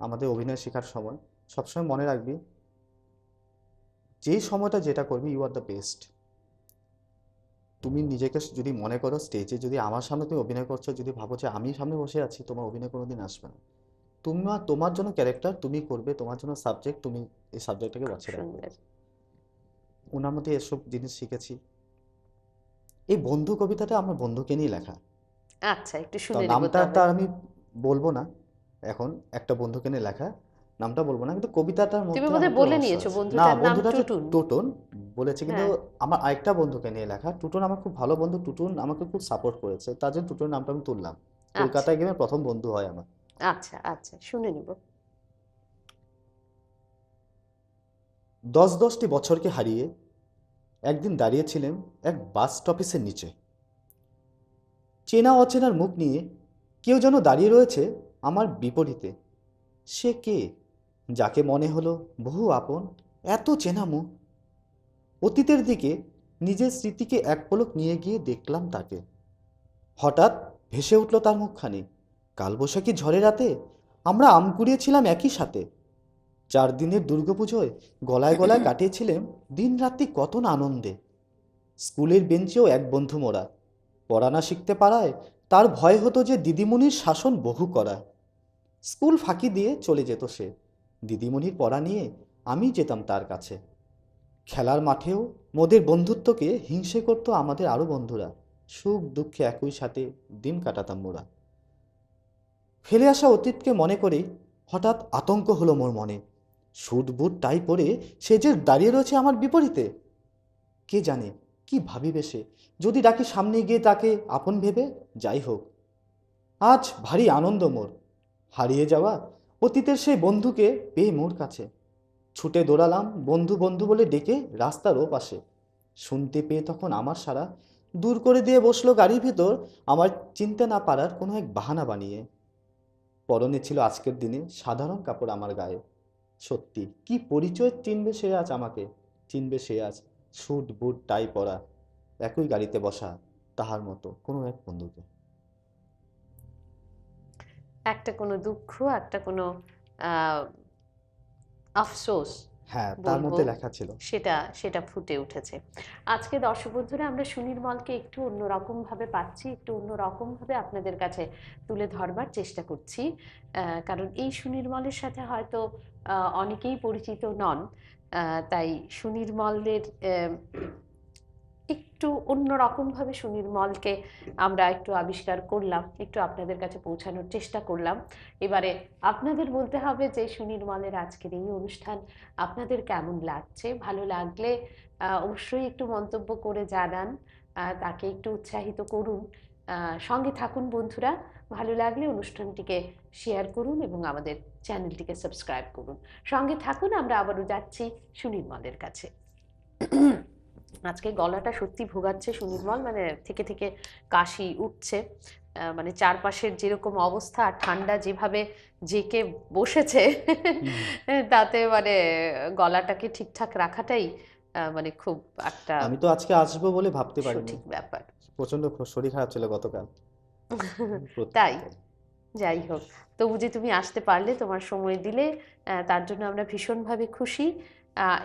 আমাদের অভিনয় শেখার সময়, সবসময় মনে রাখবি, যেই সময়টা যেটা করবি, ইউ আর দ্য বেস্ট। তুমি নিজেকে যদি মনে করো স্টেজে, যদি আমার সামনে তুমি অভিনয় করছো, যদি ভাবো যে আমি সামনে বসে আছি, তোমার অভিনয় কোনোদিন আসবে না। তোমার জন্য ক্যারেক্টার তুমি করবে, তোমার জন্য সাবজেক্ট তুমি এই সাবজেক্টটাকে খুব বাছে রাখবে। সুন্দর। ওনার মধ্যে এসব জিনিস শিখেছি। এই বন্ধু কবিতাটা আমার বন্ধুকে নিয়ে লেখা। আচ্ছা, একটু তো শুনে নেব নামটা তবে। তার আমি বলবো না এখন, একটা বন্ধুকে নিয়ে লেখা, নামটা বলবো না, কিন্তু কবিতাটার তুমি মধ্যে আমার বোধহয় একটা বলে রহস্য নিয়েছো আছে। না, বন্ধুটার নাম বন্ধুটা হচ্ছে টুটুন। টোটন বলেছে, কিন্তু হ্যাঁ। আমার আরেকটা বন্ধুকে নিয়ে লেখা। টুটন আমার খুব ভালো বন্ধু, টুটুন আমাকে খুব সাপোর্ট করেছে, তার জন্য টুটুনের নামটা আমি তুললাম। আচ্ছা। কলকাতায় গেলে প্রথম বন্ধু হয় আমার। আচ্ছা। আচ্ছা, শুনে নেব। 10-10টি বছরকে হারিয়ে একদিন দাঁড়িয়েছিলেন এক বাস স্টপেজের নিচে। চেনা অচেনার মুখ নিয়ে কেউ যেন দাঁড়িয়ে রয়েছে আমার বিপরীতে। সে কে, যাকে মনে হলো বহু আপন, এত চেনা মুখ? অতীতের দিকে নিজের স্মৃতিকে এক পলক নিয়ে গিয়ে দেখলাম তাকে। হঠাৎ ভেসে উঠল তার মুখখানি। কালবৈশাখী ঝড়ের রাতে আমরা আম কুড়িয়েছিলাম একই সাথে। 4 দিনের দুর্গাপুজোয় গলায় গলায় কাটিয়েছিলাম দিন রাত্রি কত না আনন্দে। স্কুলের বেঞ্চেও এক বন্ধু মোরা, পড়া না শিখতে পারায় তার ভয় হতো যে দিদিমণির শাসন বহু করা। স্কুল ফাঁকি দিয়ে চলে যেত সে, দিদিমণির পড়া নিয়ে আমি যেতাম তার কাছে। খেলার মাঠেও মোদের বন্ধুত্বকে হিংসে করতো আমাদের আরো বন্ধুরা। সুখ দুঃখে একই সাথে দিন কাটাতাম মোরা। ফেলে আসা অতীতকে মনে করে হঠাৎ আতঙ্ক হলো মোর মনে। স্যুট বুট টাই পরে সে যে দাঁড়িয়ে রয়েছে আমার বিপরীতে। কে জানে কি ভাবিবে সে, যদি ডাকি সামনে গিয়ে তাকে আপন ভেবে। যাই হোক, আজ ভারী আনন্দ মোর, হারিয়ে যাওয়া অতীতের সেই বন্ধুকে পেয়ে মোর কাছে। ছুটে দৌড়ালাম বন্ধু বন্ধু বলে ডেকে রাস্তার ও পাশে। শুনতে পেয়ে তখন আমার সারা দূর করে দিয়ে বসলো গাড়ির ভিতর, আমার চিনতে না পারার কোনো এক বাহানা বানিয়ে। পরনে ছিল আজকের দিনে সাধারণ কাপড় আমার গায়ে। সত্যি কি পরিচয় চিনবে সে আজ আমাকে, চিনবে সে আজ স্যুট বুট টাই পরা, একই গাড়িতে বসা তাহার মতো কোনো এক বন্ধুকে। একটা কোনো দুঃখ, একটা কোনো আহ, আফসোস হ্যাঁ, তার বলবো, মধ্যে লেখা ছিল। সেটা সেটা ফুটে উঠেছে। আজকে দর্শক বন্ধুরা, আমরা সুনির্মলকে একটু অন্যরকম ভাবে পাচ্ছি, একটু অন্যরকম ভাবে আপনাদের কাছে তুলে ধরবার চেষ্টা করছি। কারণ এই সুনির্মলের সাথে হয়তো অনেকেই পরিচিত নন। তাই সুনির্মলের একটু অন্যরকমভাবে সুনির্মলকে আমরা একটু আবিষ্কার করলাম, একটু আপনাদের কাছে পৌঁছানোর চেষ্টা করলাম। এবারে আপনাদের বলতে হবে যে সুনির্মলের আজকের এই অনুষ্ঠান আপনাদের কেমন লাগছে। ভালো লাগলে অবশ্যই একটু মন্তব্য করে জানান, তাকে একটু উৎসাহিত করুন। সঙ্গে থাকুন বন্ধুরা, ভালো লাগলে অনুষ্ঠানটিকে শেয়ার করুন এবং আমাদের চ্যানেলটিকে সাবস্ক্রাইব করুন। সঙ্গে থাকুন, আমরা আবারও যাচ্ছি সুনির্মলের কাছে। আজকে গলাটা সত্যি ভোগাচ্ছে সুনির্মল, মানে থেকে থেকে কাশি উঠছে। মানে চারপাশের যেরকম অবস্থা, আর ঠান্ডা যেভাবে জেকে বসেছে তাতে মানে গলাটাকে ঠিকঠাক রাখাটাই মানে খুব একটা আমি তো আজকে আসবো বলে ভাবতে পারিনি। সঠিক ব্যাপার। প্রচন্ড শরীর খারাপ ছিল গতকাল। তাই, যাই হোক, তবু যে তুমি আসতে পারলে, তোমার সময় দিলে, তার জন্য আমরা ভীষণভাবে খুশি।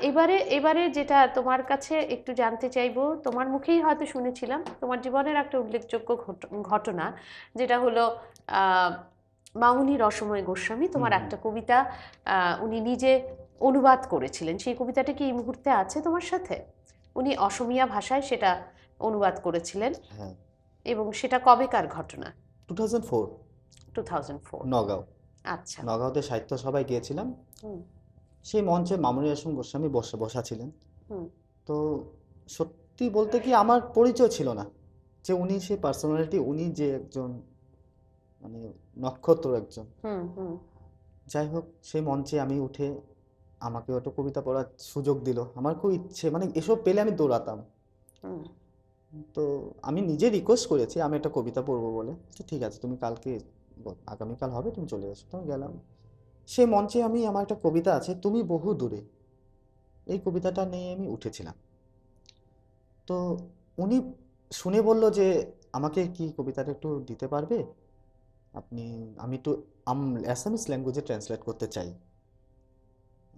এবারে এবারে যেটা তোমার কাছে একটু জানতে চাইবো, তোমার মুখেই হয়তো শুনেছিলাম তোমার জীবনের একটা উল্লেখযোগ্য ঘটনা, যেটা হলো মামুনি রসময় গোস্বামী তোমার একটা কবিতা উনি নিজে অনুবাদ করেছিলেন। সেই কবিতাটা কি এই মুহূর্তে আছে তোমার সাথে? উনি অসমীয়া ভাষায় সেটা অনুবাদ করেছিলেন। হ্যাঁ, এবং সেটা কবেকার ঘটনা? 2004 2004। নগাঁও। আচ্ছা। নগাঁওতে সাহিত্য সভায় গিয়েছিলাম। হুম সেই মঞ্চে মামুনি রহমান গোস্বামী বসা ছিলেন। হুম তো সত্যি বলতে কি আমার পরিচয় ছিল না যে উনি সেই পার্সোনালিটি, উনি যে একজন মানে নক্ষত্র একজন। হুম হুম যাই হোক, সেই মঞ্চে আমি উঠে আমাকে একটা কবিতা পড়ার সুযোগ দিল। আমার খুব ইচ্ছে, মানে এসব পেলে আমি দৌড়াতাম। হুম তো আমি নিজে রিকোয়েস্ট করেছি আমি একটা কবিতা পড়বো বলে। তো ঠিক আছে, তুমি কালকে আগামীকাল হবে, তুমি চলে এসো। তো আমি গেলাম। সেই মঞ্চে আমি, আমার একটা কবিতা আছে তুমি বহু দূরে, এই কবিতাটা নিয়ে আমি উঠেছিলাম। তো উনি শুনে বলল যে আমাকে কি কবিতাটা একটু দিতে পারবে আপনি। আমি একটু অ্যাসামিস ল্যাঙ্গুয়েজে ট্রান্সলেট করতে চাই।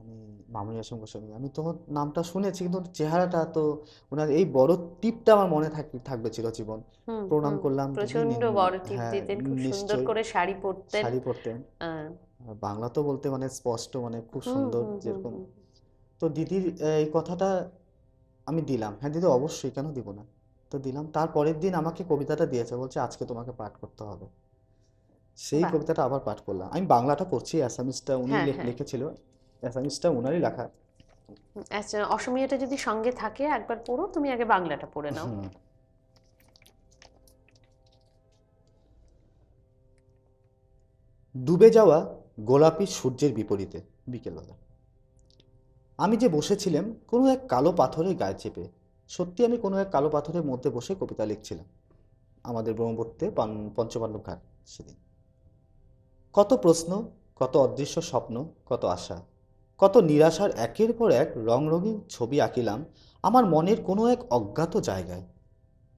আমি মামুনি হাসান গোস্বামী, আমি তো নামটা শুনেছি কিন্তু চেহারাটা তো, ওনার এই বড় টিপটা আমার মনে থাকবে চিরজীবন। হুম প্রণাম হুম করলাম দিদি। প্রচন্ড বড় টিপ হ্যাঁ, দিতেন, খুব সুন্দর নিশ্চয়ই। করে শাড়ি পরতেন। শাড়ি পরতেন। আহ, আর বাংলা তো বলতে মানে স্পষ্ট, মানে খুব হুম সুন্দর হুম হুম যেরকম। হুম তো দিদির এই কথাটা আমি দিলাম। হ্যাঁ দিদি, অবশ্যই, কেন দিব না। তো দিলাম। তার পরের দিন আমাকে কবিতাটা দিয়েছে, বলছে আজকে তোমাকে পাঠ করতে হবে। সেই বাহ। কবিতাটা আবার পাঠ করলাম। আমি বাংলাটা পড়ছি, অ্যাসামিসটা উনি হ্যাঁ হ্যাঁ। লিখেছিল। অ্যাসামিসটা উনারই লেখা। আচ্ছা, অসমীয়াটা যদি সঙ্গে থাকে একবার পড়ো, তুমি আগে বাংলাটা পড়ে নাও। হুম। ডুবে যাওয়া গোলাপি সূর্যের বিপরীতে বিকেলবেলা আমি যে বসেছিলাম কোনো এক কালো পাথরের গায়ে চেপে। সত্যি আমি কোনো এক কালো পাথরের মধ্যে বসে কবিতা লিখছিলাম। আমাদের ব্রহ্মপুত্রে পঞ্চপাণ্ডব ঘাট সেদিন। কত প্রশ্ন, কত অদৃশ্য স্বপ্ন, কত আশা, কত নিরাশার একের পর এক রঙরঙিন ছবি আঁকিলাম আমার মনের কোনো এক অজ্ঞাত জায়গায়।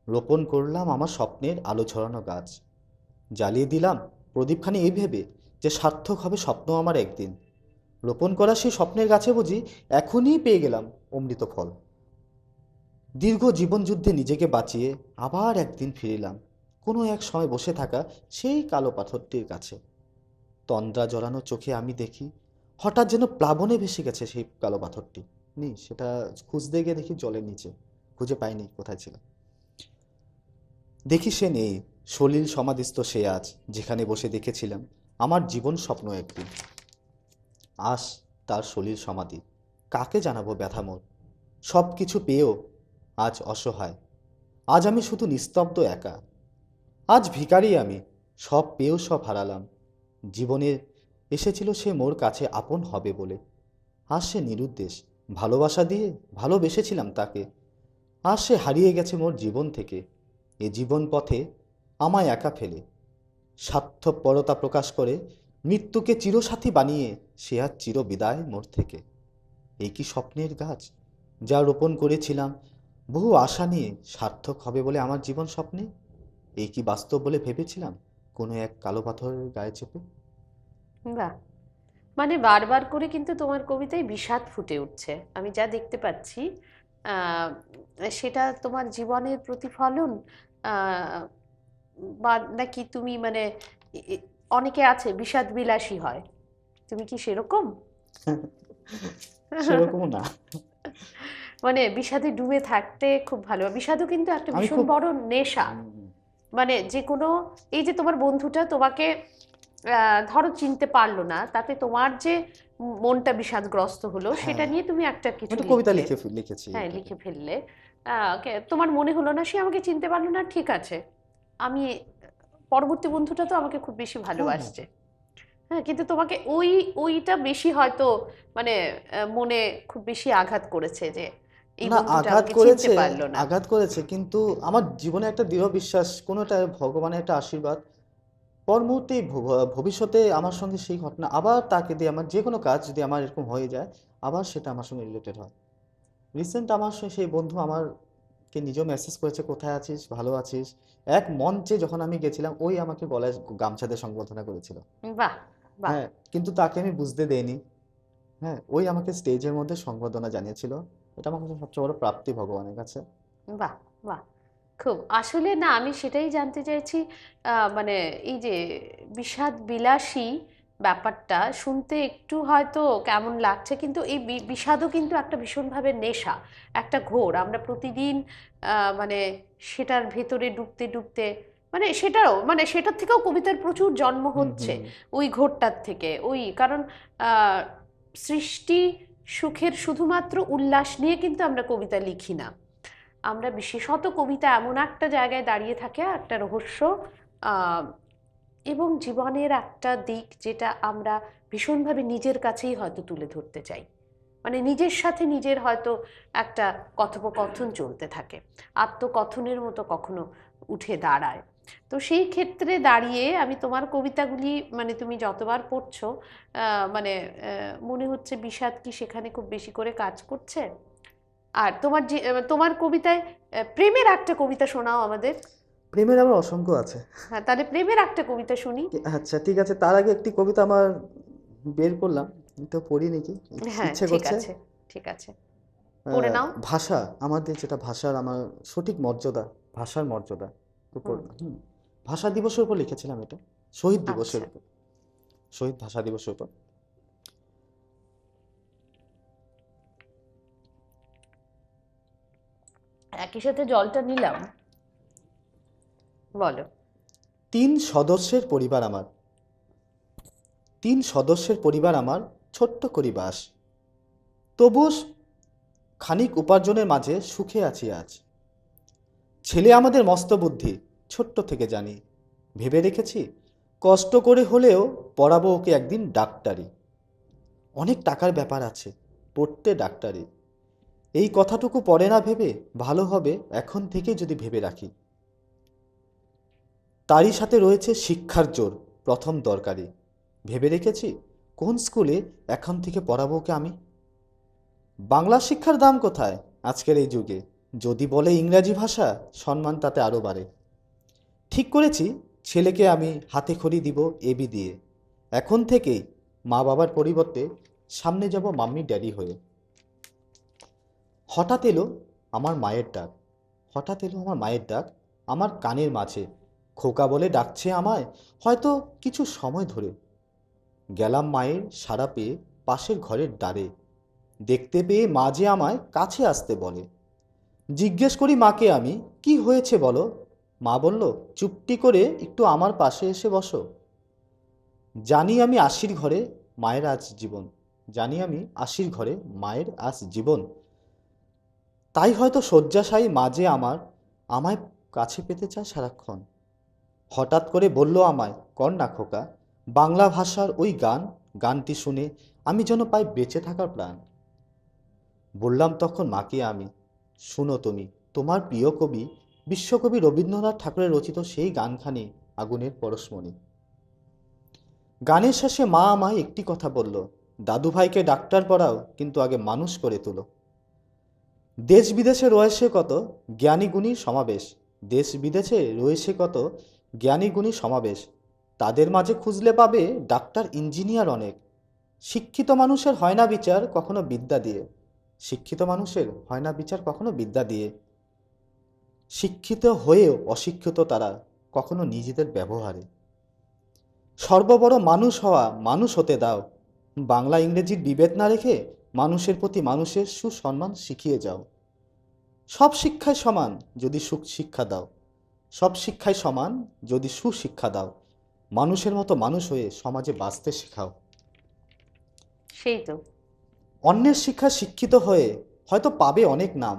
রোপণ করলাম আমার স্বপ্নের আলো ছড়ানো গাছ। জ্বালিয়ে দিলাম প্রদীপখানি এই ভেবে যে সার্থক হবে স্বপ্ন আমার একদিন। রোপণ করা সেই স্বপ্নের গাছে বুঝি এখনই পেয়ে গেলাম অমৃত ফল। দীর্ঘ জীবনযুদ্ধে নিজেকে বাঁচিয়ে আবার একদিন ফিরিলাম কোনো এক সময় বসে থাকা সেই কালো পাথরটির কাছে। তন্দ্রা জড়ানো চোখে আমি দেখি হঠাৎ যেন প্লাবনে ভেসে গেছে সেই কালো পাথরটি। নি, সেটা খুঁজতে গিয়ে দেখি জলের নিচে, খুঁজে পাইনি কোথায় ছিল। দেখি সে নেই, সলিল সমাধিস্থ সে আজ, যেখানে বসে দেখেছিলাম আমার জীবন স্বপ্ন একদিন। আজ তার সলিল সমাধি, কাকে জানাবো ব্যথা মোর, সব কিছু পেয়েও আজ অসহায়। আজ আমি শুধু নিস্তব্ধ একা, আজ ভিখারি আমি, সব পেয়েও সব হারালাম। জীবনে এসেছিল সে মোর কাছে আপন হবে বলে, আজ সে নিরুদ্দেশ, ভালোবাসা দিয়ে ভালোবেসেছিলাম তাকে, আজ সে হারিয়ে গেছে মোর জীবন থেকে। এ জীবন পথে আমায় একা ফেলে স্বার্থপরতা প্রকাশ করে মৃত্যুকে চিরসাথী বানিয়ে সে আজ চিরবিদায় মোর থেকে। এই কি স্বপ্নের গাছ, যা রোপণ করেছিলাম বহু আশা নিয়ে, সার্থক হবে বলে আমার জীবন স্বপ্নে? এই কি বাস্তব বলে ভেবেছিলাম কোনো এক কালো পাথরের গায়ে চেপে? বাহ! মানে বারবার করে কিন্তু তোমার কবিতায় বিষাদ ফুটে উঠছে, আমি যা দেখতে পাচ্ছি। আহ, সেটা তোমার জীবনের প্রতিফলন, আহ, বা নাকি তুমি মানে এ- এ- অনেকে আছে বিষাদ বিলাসী হয়, তুমি কি সেরকম? সেরকমও না। মানে বিষাদে ডুবে থাকতে খুব ভালো, বিষাদও কিন্তু একটা আমি ভীষণ খুব বড় নেশা। মানে যে কোনো, এই যে তোমার বন্ধুটা তোমাকে ধরো চিনতে পারলো না, তাতে তোমার যে মনটা বিষাদগ্রস্ত হলো, সেটা হ্যাঁ, নিয়ে তুমি একটা আমি কিছু একটা কবিতা লিখলে। লিখেছি হ্যাঁ, এটাকে। লিখে ফেললে। তোমার মনে হলো না সে আমাকে চিনতে পারলো না, ঠিক আছে, আমি পরবর্তী বন্ধুটা তো আমাকে খুব বেশি হ্যাঁ, হ্যাঁ। ভালোবাসছে। হ্যাঁ, কিন্তু তোমাকে ওইটা বেশি হয়তো মানে মনে খুব বেশি আঘাত করেছে যে এই না, বন্ধুটা আঘাত আমাকে চিনতে করেছে, পারলো না। আঘাত করেছে, কিন্তু আমার জীবনে একটা দৃঢ় বিশ্বাস, কোনোটা ভগবানের একটা আশীর্বাদ, পর মুহূর্তেই ভবিষ্যতে আমার সঙ্গে সেই ঘটনা আবার তাকে দিয়ে, আমার যে কোনো কাজ যদি আমার এরকম হয়ে যায়, আবার সেটা আমার সঙ্গে রিলেটেড হয়। রিসেন্ট আমার সেই বন্ধু আমাকে নিজেও মেসেজ করেছে, কোথায় আছিস, ভালো আছিস। এক মঞ্চে যখন আমি গেছিলাম, ওই আমাকে গলায় গামছা দিয়ে সংবর্ধনা করেছিল। বাহ! বাহ! হ্যাঁ, কিন্তু তাকে আমি বুঝতে দেইনি। হ্যাঁ, ওই আমাকে স্টেজের মধ্যে সংবর্ধনা জানিয়েছিল। এটা আমার কাছে সবচেয়ে বড় প্রাপ্তি ভগবানের কাছে। বাহ! বাহ! খুব আসলে না, আমি সেটাই জানতে চাইছি। মানে এই যে বিষাদ বিলাসী ব্যাপারটা শুনতে একটু হয়তো কেমন লাগছে, কিন্তু এই বিষাদও কিন্তু একটা ভীষণভাবে নেশা, একটা ঘোর। আমরা প্রতিদিন মানে সেটার ভেতরে ডুবতে ডুবতে, মানে সেটাও মানে সেটার থেকেও কবিতার প্রচুর জন্ম হুম, হুম, হচ্ছে, হুম। ওই ঘোরটার থেকে। ওই কারণ আহ, সৃষ্টি সুখের শুধুমাত্র উল্লাস নিয়ে কিন্তু আমরা কবিতা লিখি না। আমরা বিশেষত কবিতা এমন একটা জায়গায় দাঁড়িয়ে থাকে, একটা রহস্য আহ, এবং জীবনের একটা দিক যেটা আমরা ভীষণভাবে নিজের কাছেই হয়তো তুলে ধরতে চাই। মানে নিজের সাথে নিজের হয়তো একটা কথোপকথন চলতে থাকে, আত্মকথনের মতো কখনো উঠে দাঁড়ায়। তো সেই ক্ষেত্রে দাঁড়িয়ে আমি তোমার কবিতাগুলি, মানে তুমি যতবার পড়ছো, মানে মনে হচ্ছে বিষাদ কি সেখানে খুব বেশি করে কাজ করছে। আর তোমার যে তোমার কবিতায় প্রেমের একটা কবিতা শোনাও আমাদের। প্রেমের আমার অসংখ্য আছে। হ্যাঁ, তাহলে প্রেমের একটা কবিতা শুনি। আচ্ছা, ঠিক আছে, তার আগে একটি কবিতা আমার বের করলাম, তো পড়ি নাকি, হ্যাঁ, ইচ্ছে ঠিক করছে। আছে, ঠিক আছে, পড়ে নাও। ভাষা, আমাদের যেটা ভাষার আমার সঠিক মর্যাদা, ভাষার মর্যাদা উপর। হুম। ভাষা দিবসের উপর লিখেছিলাম এটা, শহীদ দিবসের আচ্ছা। উপর, শহীদ ভাষা দিবসের উপর। একই সাথে জলটা নিলাম। বলো। তিন সদস্যের পরিবার আমার, তিন সদস্যের পরিবার আমার, ছোট্ট করি বাস, তবু খানিক উপার্জনের মাঝে সুখে আছি আজ। ছেলে আমাদের মস্ত বুদ্ধি, ছোট্ট থেকে জানি, ভেবে রেখেছি কষ্ট করে হলেও পড়াবো ওকে একদিন ডাক্তারি। অনেক টাকার ব্যাপার আছে, পড়তে ডাক্তারি, এই কথাটুকু পড়ে না ভেবে ভালো হবে এখন থেকে যদি ভেবে রাখি। তারই সাথে রয়েছে শিক্ষার জোর, প্রথম দরকারি, ভেবে রেখেছি কোন স্কুলে এখন থেকে পড়াবো ওকে আমি। বাংলা শিক্ষার দাম কোথায় আজকের এই যুগে, যদি বলে ইংরাজি ভাষা, সম্মান তাতে আরও বাড়ে। ঠিক করেছি ছেলেকে আমি হাতে খড়ি দিব এবি দিয়ে, এখন থেকেই মা বাবার পরিবর্তে সামনে যাব মাম্মি ড্যাডি হয়ে। হঠাৎ এলো আমার মায়ের ডাক, হঠাৎ এলো আমার মায়ের ডাক আমার কানের মাঝে, খোকা বলে ডাকছে আমায় হয়তো কিছু সময় ধরে। গেলাম মায়ের সাড়া পেয়ে পাশের ঘরের দ্বারে, দেখতে পেয়ে মা যে আমায় কাছে আসতে বলে। জিজ্ঞেস করি মাকে আমি, কি হয়েছে বলো? মা বলল, চুপটি করে একটু আমার পাশে এসে বসো। জানি আমি আশির ঘরে মায়ের আজ জীবন। জানি আমি আশির ঘরে মায়ের আজ জীবন। তাই হয়তো শয্যাশায়ী মা যে আমায় কাছে পেতে চায় সারাক্ষণ। হঠাৎ করে বলল আমায়, কর না খোকা, বাংলা ভাষার ওই গান। গানটি শুনে আমি যেন পাই বেঁচে থাকার প্রাণ। বললাম তখন মাকে আমি, শুনো তুমি, তোমার প্রিয় কবি বিশ্বকবি রবীন্দ্রনাথ ঠাকুরের রচিত সেই গানখানি আগুনের পরশমণি। গানের শেষে মা আমায় একটি কথা বলল, দাদু ভাইকে ডাক্তার পড়াও, কিন্তু আগে মানুষ করে তোলো। দেশ বিদেশে রয়েছে কত জ্ঞানী গুণী সমাবেশ। দেশ বিদেশে রয়েছে কত জ্ঞানী গুণী সমাবেশ। তাদের মাঝে খুঁজলে পাবে ডাক্তার ইঞ্জিনিয়ার অনেক। শিক্ষিত মানুষের হয় না বিচার কখনো বিদ্যা দিয়ে। শিক্ষিত মানুষের হয় না বিচার কখনো বিদ্যা দিয়ে। শিক্ষিত হয়েও অশিক্ষিত তারা কখনো নিজেদের ব্যবহারে। সর্ববড় মানুষ হওয়া মানুষ হতে দাও। বাংলা ইংরেজির বিভেদ না রেখে মানুষের প্রতি মানুষের সুসম্মান শিখিয়ে যাও। সব শিক্ষায় সমান যদি সুশিক্ষা দাও। সব শিক্ষায় সমান যদি সুশিক্ষা দাও। মানুষের মতো মানুষ হয়ে সমাজে বাঁচতে শেখাও। সেই তো। অন্যের শিক্ষা শিক্ষিত হয়ে হয়তো পাবে অনেক নাম।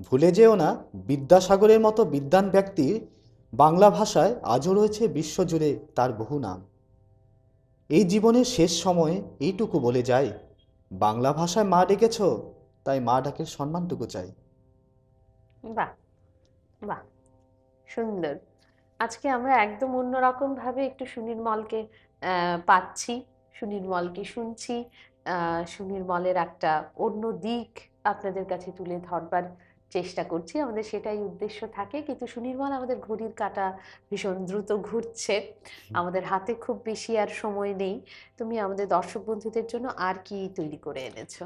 ভুলে যেও না, বিদ্যাসাগরের মতো বিদ্বান ব্যক্তির বাংলা ভাষায় আজও রয়েছে বিশ্বজুড়ে তার বহু নাম। এই জীবনের শেষ সময়ে এইটুকু বলে যাই, বাংলা ভাষায় মা ডেকেছ, তাই মা ডাকের সম্মানটুকু চাই। বাহ, বাহ, সুন্দর। আজকে আমরা একদম অন্যরকম ভাবে একটু সুনির্মলকে পাচ্ছি, সুনির্মলকে শুনছি। সুনির্মলের একটা অন্য দিক আপনাদের কাছে তুলে ধরবার চেষ্টা করছি, আমাদের সেটাই উদ্দেশ্য থাকে। কিন্তু সুনির্মল, আমাদের ঘড়ির কাঁটা ভীষণ দ্রুত ঘুরছে, আমাদের হাতে খুব বেশি আর সময় নেই। তুমি আমাদের দর্শক বন্ধুদের জন্য আর কি তৈরি করে এনেছো?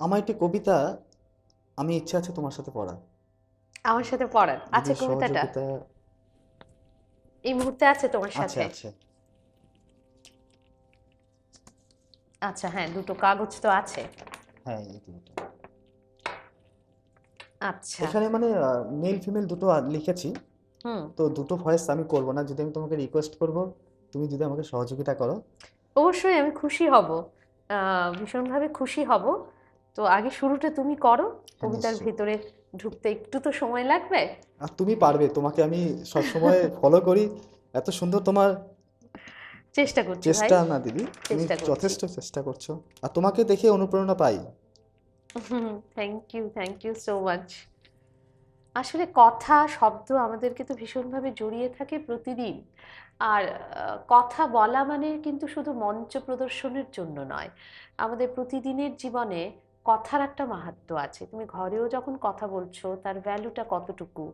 আমার একটি কবিতা আমি ইচ্ছা আছে তোমার সাথে পড়া, আমার সাথে পড়ার যদি আচ্ছা, কবিতাটা সহযোগিতা। এই মুহূর্তে আছে তোমার আছে সাথে? আছে। আচ্ছা, হ্যাঁ, দুটো কাগজ তো আছে। হ্যাঁ, এই তিনটা। আচ্ছা। এখানে মানে মেল ফিমেল দুটো লিখেছি। হুম। তো দুটো ভয়েস আমি করব না, যদি আমি তোমাকে রিকোয়েস্ট করব, তুমি যদি আমাকে সহযোগিতা করো। অবশ্যই আমি খুশি হব, ভীষণভাবে খুশি হব। তো আগে শুরুটা তুমি করো, হ্যাঁ, কবিতার নিশ্চয়ই। ভিতরে ঢুকতে একটু তো সময় লাগবে। আর তুমি পারবে, তোমাকে আমি সবসময় ফলো করি। এত সুন্দর তোমার চেষ্টা করছি ভাই, চেষ্টা না দিদি, তুমি চেষ্টা করছি। যথেষ্ট চেষ্টা করছো। আর তোমাকে দেখে অনুপ্রেরণা পাই। Thank you, thank you so much. আসলে কথা শব্দ আমাদেরকে তো ভীষণভাবে জড়িয়ে থাকে প্রতিদিন। আর কথা বলা মানে কিন্তু শুধু মঞ্চ প্রদর্শনের জন্য নয়, আমাদের প্রতিদিনের জীবনে কথার একটা মাহাত্ম্য আছে। তুমি ঘরেও যখন কথা বলছো, তার ভ্যালুটা কতটুকু,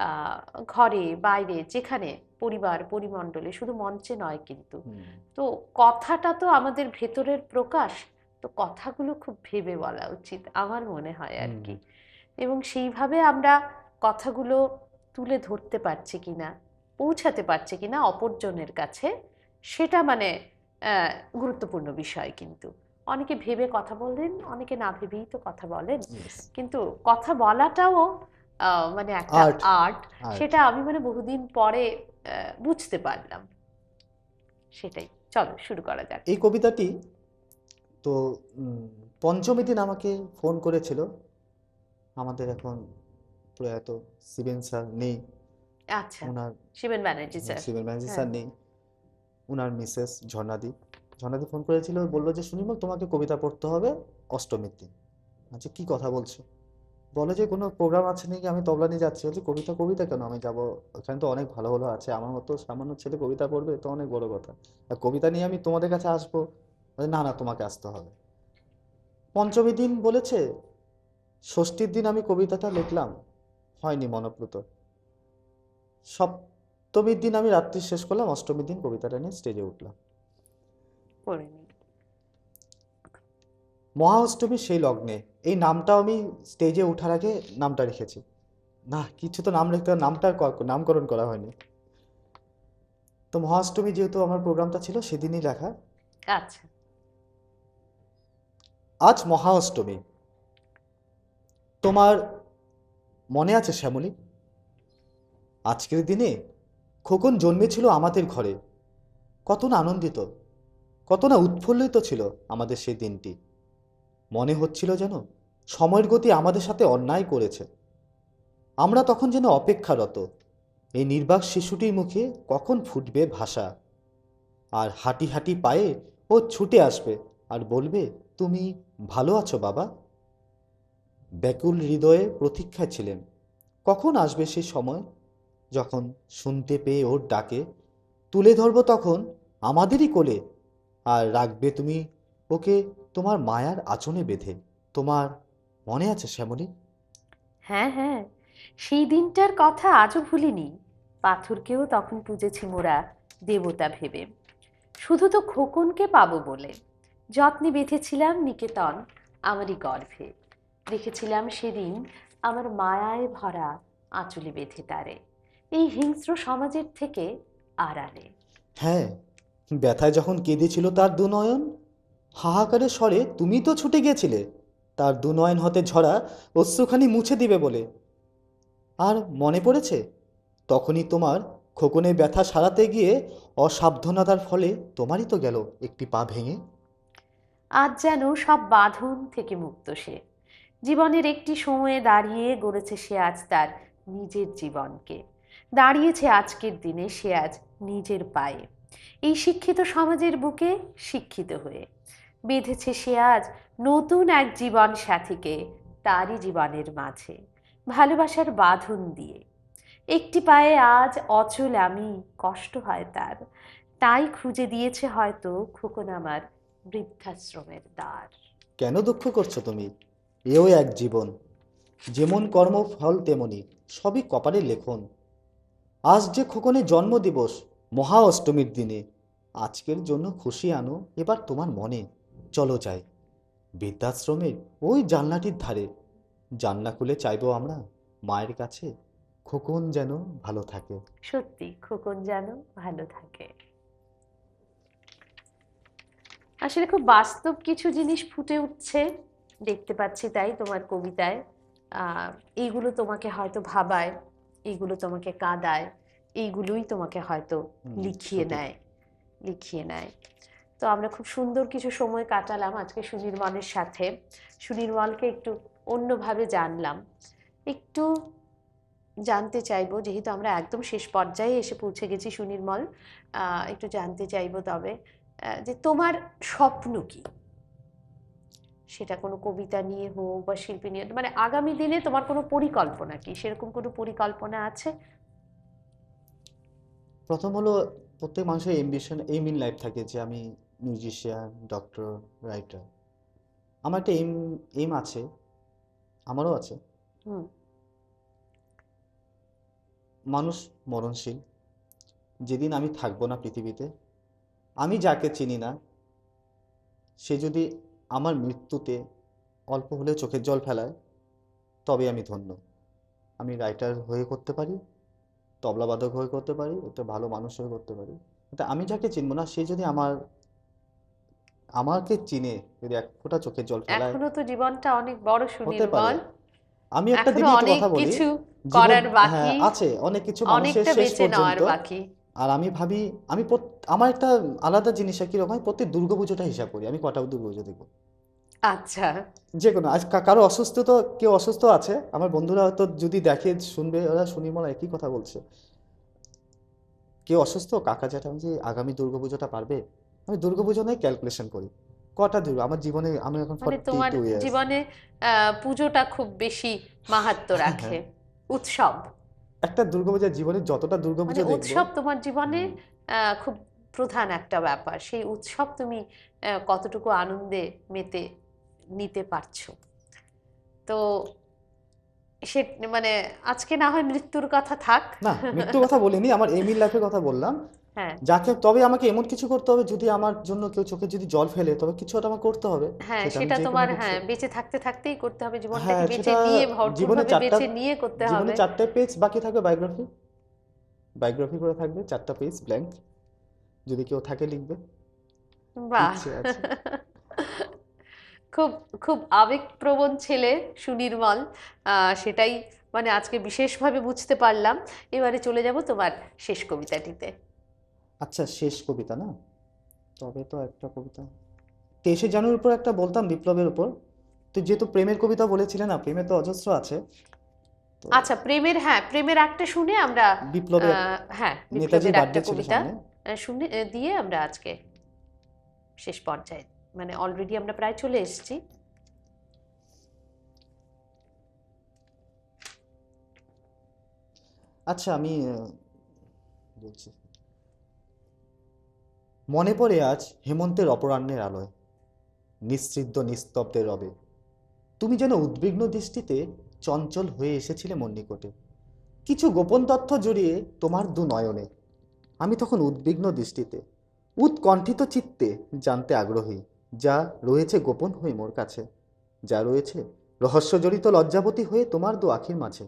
আহ, ঘরে বাইরে যেখানে, পরিবার পরিমণ্ডলে, শুধু মঞ্চে নয় কিন্তু। হুম, তো কথাটা তো আমাদের ভেতরের প্রকাশ। তো কথাগুলো খুব ভেবে বলা উচিত আমার মনে হয় আর হুম, কি। এবং সেইভাবে আমরা কথাগুলো তুলে ধরতে পারছি কিনা, পৌঁছাতে পারছি কিনা অপরজনের কাছে, সেটা মানে গুরুত্বপূর্ণ বিষয় কিন্তু। অনেকে ভেবে কথা বলেন, অনেকে না ভেবেই তো কথা বলেন। ইয়েস। কিন্তু কথা বলাটাও মানে একটা আর্ট। আর্ট। আর্ট। সেটা আমি মানে বহুদিন পরে বুঝতে পারলাম। সেটাই, চলো শুরু করা যাক। এই কবিতাটি তো পঞ্চমী দিন আমাকে ফোন করেছিল। আমাদের এখন প্রয়াত শিবেন স্যার নেই। আচ্ছা, ওনার শিবেন ব্যানার্জি স্যার। শিবেন ব্যানার্জি হ্যাঁ। স্যার নেই। ওনার মিসেস ঝর্ণাদি, ঝর্ণাদি ফোন করেছিল, বললো যে সুনির্মল তোমাকে কবিতা পড়তে হবে অষ্টমীর দিন। আচ্ছা, কি কথা বলছো? বলে যে কোনো প্রোগ্রাম আছে নাকি, আমি তবলা নিয়ে যাচ্ছি। বলছি কবিতা, কবিতা কেন, আমি যাবো, ওখানে তো অনেক ভালো ভালো আছে, আমার মতো সামান্য ছেলে কবিতা পড়বে, তো অনেক বড় কথা। আর কবিতা নিয়ে আমি তোমাদের কাছে আসবো? বলে, না না, তোমাকে আসতে হবে। পঞ্চমী দিন বলেছে, ষষ্ঠীর দিন আমি কবিতাটা লিখলাম, হয়নি মনপ্রত। সপ্তমীর দিন আমি রাত্রি শেষ করলাম, অষ্টমীর দিন কবিতাটা নিয়ে স্টেজে উঠলাম। করে নিন। মহা অষ্টমীর সেই লগ্নে, এই নামটাও আমি স্টেজে ওঠার আগে নামটা রেখেছি। না, কিছু তো নাম লিখতে, নামটার নামকরণ করা হয়নি। তো মহা অষ্টমী যেহেতু আমার প্রোগ্রামটা ছিল, সেদিনই লেখা। আচ্ছা। আজ মহা অষ্টমী। তোমার মনে আছে শ্যামলী, আজকের দিনে খোকন জন্মেছিল আমাদের ঘরে। কত না আনন্দিত, কত না উৎফুল্লিত ছিল আমাদের সেই দিনটি। মনে হচ্ছিল যেন সময়ের গতি আমাদের সাথে অন্যায় করেছে। আমরা তখন যেন অপেক্ষারত, এই নির্বাক শিশুটির মুখে কখন ফুটবে ভাষা। আর হাঁটি হাঁটি পায়ে ও ছুটে আসবে আর বলবে, তুমি ভালো আছো বাবা? ব্যাকুল হৃদয়ে প্রতীক্ষায় ছিলেন কখন আসবে সেই সময়, যখন শুনতে পেয়ে ওর ডাকে তুলে ধরবো তখন আমাদেরই কোলে, আর রাখবে তুমি ওকে তোমার মায়ার আঁচলে বেঁধে। তোমার মনে আছে শ্যামলী? হ্যাঁ, হ্যাঁ, সেই দিনটার কথা আজও ভুলিনি। পাথরকেও তখন পুজেছি মোরা দেবতা ভেবে, শুধু তো খোকনকে পাবো বলে। যত্নে বেঁধেছিলাম নিকেতন আমারই গর্ভে, রেখেছিলাম সেদিন আমার মায়ায় ভরা আঁচলে বেঁধে তারে, এই হিংস্র সমাজের থেকে আড়ালে। হ্যাঁ, ব্যথায় যখন কেঁদেছিল তার দুনয়ন, হাহাকারের স্বরে তুমি তো ছুটে গিয়েছিলে তার দুনয়ন হতে ঝরা অশ্রুখানি মুছে দিবে বলে। আর মনে পড়েছে তখনই তোমার খোকনের ব্যথা সারাতে গিয়ে অসাবধানতার ফলে তোমারই তো গেল একটি পা ভেঙে। আজ যেন সব বাঁধন থেকে মুক্ত সে, জীবনের একটি সময়ে দাঁড়িয়ে গড়েছে সে আজ তার নিজের জীবনকে, দাঁড়িয়েছে আজকের দিনে সে আজ নিজের পায়ে, এই শিক্ষিত সমাজের বুকে শিক্ষিত হয়ে। বেঁধেছে সে আজ নতুন এক জীবন সাথীকে তারই জীবনের মাঝে, ভালোবাসার বাঁধন দিয়ে। একটি পায়ে আজ অচল আমি, কষ্ট হয় তার, তাই খুঁজে দিয়েছে হয়তো খোকন আমার বৃদ্ধাশ্রমের দ্বার। কেন দুঃখ করছো তুমি? এও এক জীবন, যেমন কর্ম ফল তেমনি, সবই কপালের লেখন। আজ যে খোকনের জন্মদিবস, মহা অষ্টমীর দিনে, আজকের জন্য খুশি আনো এবার তোমার মনে। চলো যাই বৃদ্ধাশ্রমের ওই জানলাটির ধারে, জানলা খুলে চাইবো আমরা মায়ের কাছে খোকন যেন ভালো থাকে। সত্যি খোকন যেন ভালো থাকে। আসলে খুব বাস্তব কিছু জিনিস ফুটে উঠছে, দেখতে পাচ্ছি তাই তোমার কবিতায়। আহ, এইগুলো তোমাকে হয়তো ভাবায়, এইগুলো তোমাকে কাঁদায়, এইগুলোই তোমাকে হয়তো লিখিয়ে সঠিক। নেয়, লিখিয়ে নেয়। তো আমরা খুব সুন্দর কিছু সময় কাটালাম আজকে সুনির্মলের সাথে। সুনির্মলকে একটু অন্যভাবে জানলাম। একটু জানতে চাইবো, যেহেতু আমরা একদম শেষ পর্যায়ে এসে পৌঁছে গেছি সুনির্মল, একটু জানতে চাইবো তবে যে তোমার স্বপ্ন কি, সেটা কোনো কবিতা নিয়ে হোক বা শিল্পী নিয়ে, মানে আগামী দিনে তোমার কোনো পরিকল্পনা কি, সেরকম কোনো পরিকল্পনা আছে? প্রথম হলো, প্রত্যেক মানুষের এমবিশন এইম ইন লাইফ থাকে যে আমি মিউজিশিয়ান, ডক্টর, রাইটার। আমার একটা এইম আছে, আমারও আছে। হুম। মানুষ মরণশীল, যেদিন আমি থাকবো না পৃথিবীতে, আমি যাকে চিনি না সে যদি আমার মৃত্যুতে অল্প হলেও চোখের জল ফেলায়, তবে আমি ধন্য। আমি রাইটার হয়ে করতে পারি, তবলাবাদক হয়ে করতে পারি, একটা ভালো মানুষ হয়ে করতে পারি, কিন্তু আমি যাকে চিনবো না সে যদি আমাকে চিনে, যদি এক ফোঁটা চোখের জল ফেলায়, এখনো তো জীবনটা অনেক বড় হতে পারে। সুনির্মল, আমি একটা এখনো দিনই তো অনেক কথা বলি, কিছু জীবন, করার হ্যাঁ বাকি, আছে অনেক কিছু মানুষের অনেকটা শেষ বেঁচে নেওয়ার পর্যন্ত। বাকি। আর আমি ভাবি, আমার একটা আলাদা জিনিস কি রকম, আমি প্রত্যেক দুর্গাপুজোটা হিসাব করি আমি কটা দুর্গাপুজো দেখবো। আচ্ছা। যে কোনো আজ কারো অসুস্থ, তো কেউ অসুস্থ আছে আমার বন্ধুরা হয়তো যদি দেখে শুনবে ওরা সুনির্মলা একই কথা বলছে, কেউ অসুস্থ কাকা জ্যাঠা, আমি যে আগামী দুর্গাপুজোটা পারবে, আমি দুর্গাপুজো নয় ক্যালকুলেশন করি কটা দুর্গা আমার জীবনে, আমি এখন মানে ফর্টি তোমার টু ইয়ার্স জীবনে পুজোটা খুব বেশি মাহাত্ম্য রাখে, হ্যাঁ, উৎসব। একটা দুর্গাপূজার জীবনে যতটা মানে দুর্গাপুজো দেখবো। উৎসব তোমার জীবনে হুম, খুব প্রধান একটা ব্যাপার, সেই উৎসব তুমি কতটুকু আনন্দে মেতে নিতে পারছো। তো সে মানে আজকে না হয় মৃত্যুর কথা থাক। না মৃত্যুর কথা বলিনি, আমার এমই লাইফের কথা বললাম। হ্যাঁ, যাকে, তবে আমাকে এমন কিছু করতে হবে, যদি আমার জন্য কেউ চোখে যদি জল ফেলে তবে কিছু একটা আমার করতে হবে, হ্যাঁ, সেটা আমি সেটা যে কোনো তোমার, কিছু। হ্যাঁ, বেঁচে থাকতে থাকতেই করতে হবে, জীবনটাকে হ্যাঁ বেঁচে সেটা, নিয়ে জীবনে ভরপুরভাবে চারটা, বেঁচে নিয়ে করতে জীবনে হবে। 4টা পেজ বাকি থাকবে, বায়োগ্রাফি, বায়োগ্রাফি করে থাকবে 4টা পেজ ব্ল্যাঙ্ক, যদি কেউ থাকে লিখবে, বাহ! ইচ্ছে আছে। খুব খুব আবেগপ্রবণ ছেলে সুনির্মল, সেটাই মানে আজকে বিশেষভাবে বুঝতে পারলাম। এবারে চলে যাব তোমার শেষ কবিতাটিতে। আচ্ছা, শেষ কবিতা না? তবে তো একটা কবিতা 23শে জানুয়ারির উপর একটা বলতাম, বিপ্লবের উপর। তো যেহেতু প্রেমের কবিতা বলেছিলে না, প্রেমে তো অজস্র আছে, তো আচ্ছা, প্রেমের, হ্যাঁ, প্রেমের একটা শুনে আমরা বিপ্লবের, হ্যাঁ, নেতাজির বিপ্লবের একটা বার্থডে ছিল কবিতা সামনে। শুনে দিয়ে আমরা আজকে শেষ পর্যায়ে, মানে অলরেডি আমরা প্রায় চলে এসেছি। আচ্ছা, আমি বলছি। মনে পড়ে আজ হেমন্তের অপরাহ্নের আলোয়, নিস্নিগ্ধ নিস্তব্ধের রবে, তুমি যেন উদ্বিগ্ন দৃষ্টিতে চঞ্চল হয়ে এসেছিলে মন নিকটে। কিছু গোপন তথ্য জড়িয়ে তোমার দু নয়নে, আমি তখন উদ্বিগ্ন দৃষ্টিতে, উৎকণ্ঠিত চিত্তে জানতে আগ্রহী, যা রয়েছে গোপন হয়ে মোর কাছে, যা রয়েছে রহস্যজড়িত লজ্জাবতী হয়ে তোমার দু আখির মাঝে।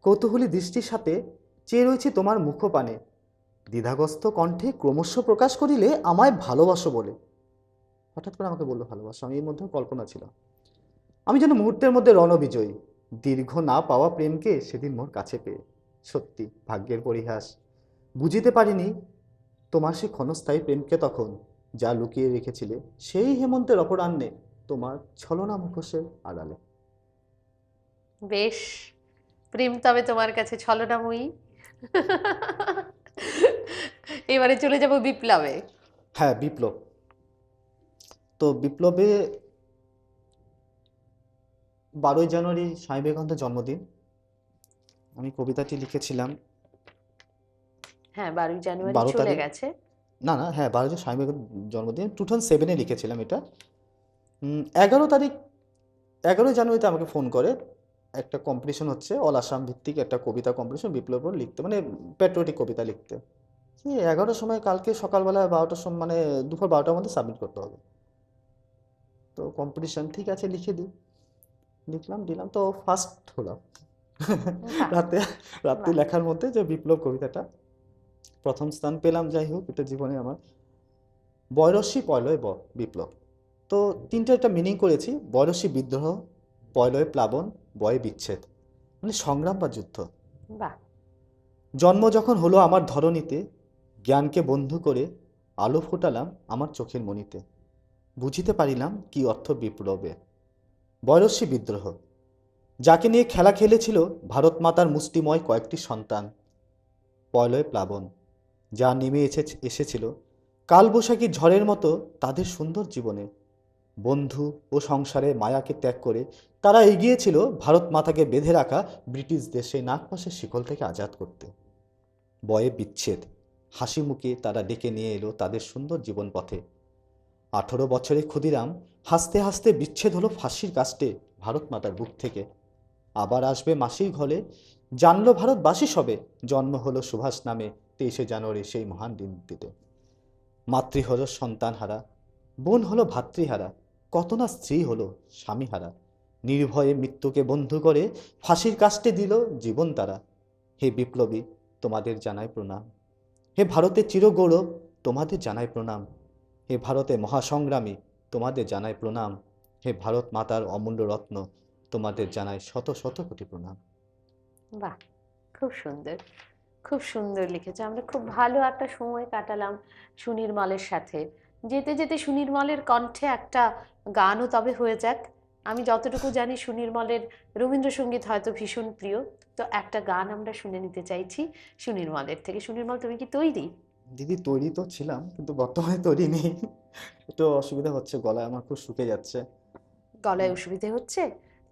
কৌতূহলী দৃষ্টির সাথে চেয়ে রয়েছে তোমার মুখপানে, দ্বিধাগ্রস্ত কণ্ঠে ক্রমশ প্রকাশ করিলে আমায় ভালোবাসো বলে। হঠাৎ করে আমাকে বললো ভালোবাসো, আমি এর মধ্যে কল্পনা ছিল। আমি যেন মুহূর্তের মধ্যে রণবিজয়ী, দীর্ঘ না পাওয়া প্রেমকে সেদিন মোর কাছে পেয়ে। সত্যি ভাগ্যের পরিহাস, বুঝিতে পারিনি তোমার সে ক্ষণস্থায়ী প্রেমকে তখন, যা লুকিয়ে রেখেছিলে সেই হেমন্তের অপরাহ্নে তোমার ছলনা মুখোশের আড়ালে। বেশ, প্রেম তবে তোমার কাছে ছলনাময়ী। এবারে চলে যাব বিপ্লবে। হ্যাঁ, বিপ্লব। তো বিপ্লবে 12ই জানুয়ারি স্বামী বিবেকানন্দের জন্মদিন। আমি কবিতাটি লিখেছিলাম হ্যাঁ, 12ই জানুয়ারি 12 চলে তারিখ। গেছে। না না, হ্যাঁ, 12 স্বামী বিবেকানন্দের জন্মদিন 2007-এ লিখেছিলাম এটা। 11 তারিখ, 11ই জানুয়ারিতে আমাকে ফোন করে, একটা কম্পিটিশন হচ্ছে, অল আসাম ভিত্তিক একটা কবিতা কম্পিটিশন, বিপ্লবের উপর লিখতে, মানে প্যাট্রিয়টিক কবিতা লিখতে। সেই 11টার সময়, কালকে সকালবেলা 12টার সময়, মানে দুপুর 12টার মধ্যে সাবমিট করতে হবে। তো কম্পিটিশন, ঠিক আছে লিখে দিই। লিখলাম, দিলাম, তো ফার্স্ট হলাম। বাহ, রাতে রাত্রি বাহ। লেখার মধ্যে যে বিপ্লব কবিতাটা প্রথম স্থান পেলাম। যাই হোক, এটা জীবনে আমার বয়রসী পয়লয় বিপ্লব। তো তিনটা একটা মিনিং করেছি: বয়রসী বিদ্রোহ, পয়লয় প্লাবন, বয়ে বিচ্ছেদ, মানে সংগ্রাম বা যুদ্ধ। বাহ। জন্ম যখন হলো আমার ধরণীতে, জ্ঞানকে বন্ধু করে আলো ফোটালাম আমার চোখের মণিতে, বুঝিতে পারিলাম কি অর্থ বিপ্লবে। বয়রসী বিদ্রোহ, যাকে নিয়ে খেলা খেলেছিল ভারত মাতার মুষ্টিময় কয়েকটি সন্তান। পয়লয় প্লাবন, যা নেমে এসেছিল কালবৈশাখী ঝড়ের মতো তাদের সুন্দর জীবনে। বন্ধু ও সংসারে মায়াকে ত্যাগ করে তারা এগিয়েছিল ভারত মাতাকে বেঁধে রাখা ব্রিটিশ দেশে নাগপাশের শিকল থেকে আজাদ করতে। বয়ে বিচ্ছেদ, হাসি মুখে তারা ডেকে নিয়ে এলো তাদের সুন্দর জীবন পথে। 18 বছরে ক্ষুদিরাম হাসতে হাসতে বিচ্ছেদ হলো ফাঁসির কাস্টে ভারত মাতার বুক থেকে। আবার আসবে মাসির ঘরে, জানলো ভারতবাসী সবে, জন্ম হলো সুভাষ নামে 23শে জানুয়ারি সেই মহান দিনটিতে। মাতৃ হলো সন্তানহারা, বোন হলো ভাতৃহারা, কত না স্ত্রী হলো স্বামীহারা। নির্ভয়ে মৃত্যুকে বন্ধু করে ফাঁসির কাস্টে দিল জীবন তারা। হে বিপ্লবী, তোমাদের জানাই প্রণাম। হে ভারতের চিরগৌরব, তোমাদের জানাই প্রণাম। হে ভারতে মহাসংগ্রামী, তোমাদের জানাই প্রণাম। হে ভারত মাতার অমূল্য রত্ন, তোমাদের জানাই শত শত কোটি প্রণাম। বাহ, খুব সুন্দর, খুব সুন্দর লিখেছে। আমরা খুব ভালো একটা সময় কাটালাম সুনির্মলের সাথে। যেতে যেতে সুনির্মলের কণ্ঠে একটা গানও তবে হয়ে যাক। আমি যতটুকু জানি সুনির্মলের রবীন্দ্রসঙ্গীত হয়তো ভীষণ প্রিয়। তো একটা গান আমরা শুনে নিতে চাইছি সুনির্মলের থেকে। সুনির্মল, তুমি কি তৈরি? দিদি, তৈরি তো ছিলাম, কিন্তু বর্তমানে তৈরি নেই। একটু অসুবিধা হচ্ছে, গলায় আমার খুব শুকে যাচ্ছে। গলায় অসুবিধে হচ্ছে?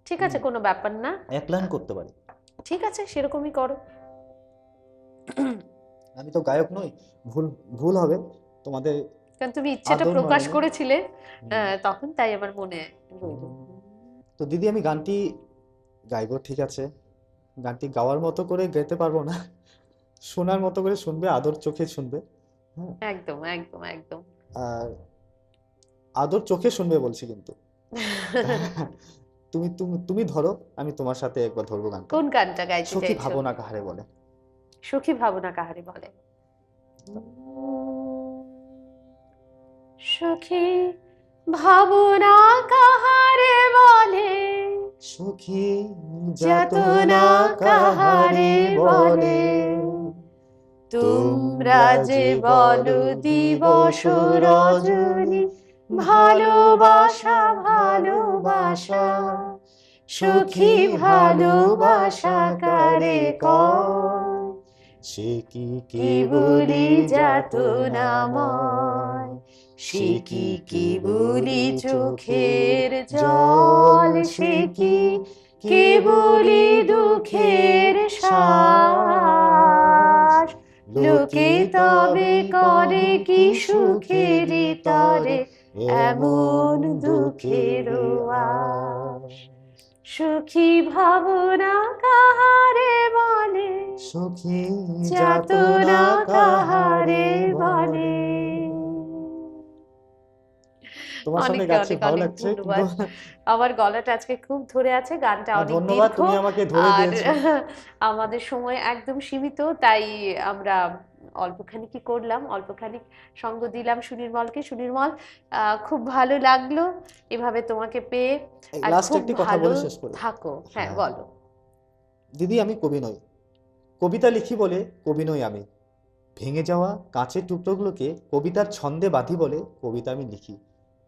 ঠিক হুম, আছে, কোনো ব্যাপার না। এক লাইন করতে পারি। ঠিক আছে, সেরকমই করো। আমি তো গায়ক নই, ভুল ভুল হবে তোমাদের কারণ তুমি ইচ্ছেটা আদর প্রকাশ মর্মে। করেছিলে হুম, তখন, তাই আমার মনে রইল। হুম। তো দিদি, আমি গানটি গাইবো, ঠিক আছে। গানটি গাওয়ার মতো করে গাইতে পারবো না, শোনার মতো করে শুনবে, আদর চোখে শুনবে। হ্যাঁ, একদম, একদম, একদম। আর আদর চোখে শুনবে বলছি কিন্তু। তুমি তুমি তুমি ধরো, আমি তোমার সাথে একবার ধরবো গানটা। কোন গানটা গাইতে সখী চাইছো? ভাবনা কাহারে বলে। সখী ভাবনা কাহারে বলে। সখী ভাবনা কাহারে বলে, সুখী যাতনা কাহারে বলে, তোমরা যে বলো দিবস রজনী, ভালোবাসা ভালোবাসা, সুখী ভালোবাসা কারে কয়, সে কি কি বলি যাতনাময়, সে কি বলি চোখের জল, সে কি বলি দুঃখের শ্বাস, লোকে তবে করে কি সুখের তরে এমন দুঃখের আশ। সুখী ভাবনা কাহারে বলে, সুখী যাতনা কাহারে বলে। তোমার সঙ্গে অনেক গাচ্ছি, অনেক ভালো অনেক লাগছে, ধন্যবাদ। কিন্তু আমার গলাটা আজকে খুব ধরে আছে, গানটা অনেক ধন্যবাদ, দীর্ঘ, তুমি আমাকে ধরে আর দিয়েছো। আমাদের সময় একদম সীমিত, তাই আমরা অল্পখানি কি করলাম, অল্পখানি সঙ্গ দিলাম সুনির্মলকে। সুনির্মল, খুব ভালো লাগলো এভাবে তোমাকে পেয়ে, আর লাস্ট খুব একটি কথা ভালো বলে শেষ করি। থাকো। হ্যাঁ, হ্যাঁ, বলো। দিদি, আমি কবি নই, কবিতা লিখি বলে কবি নই আমি। ভেঙে যাওয়া কাঁচের টুকরোগুলোকে কবিতার ছন্দে বাঁধি বলে কবিতা আমি লিখি।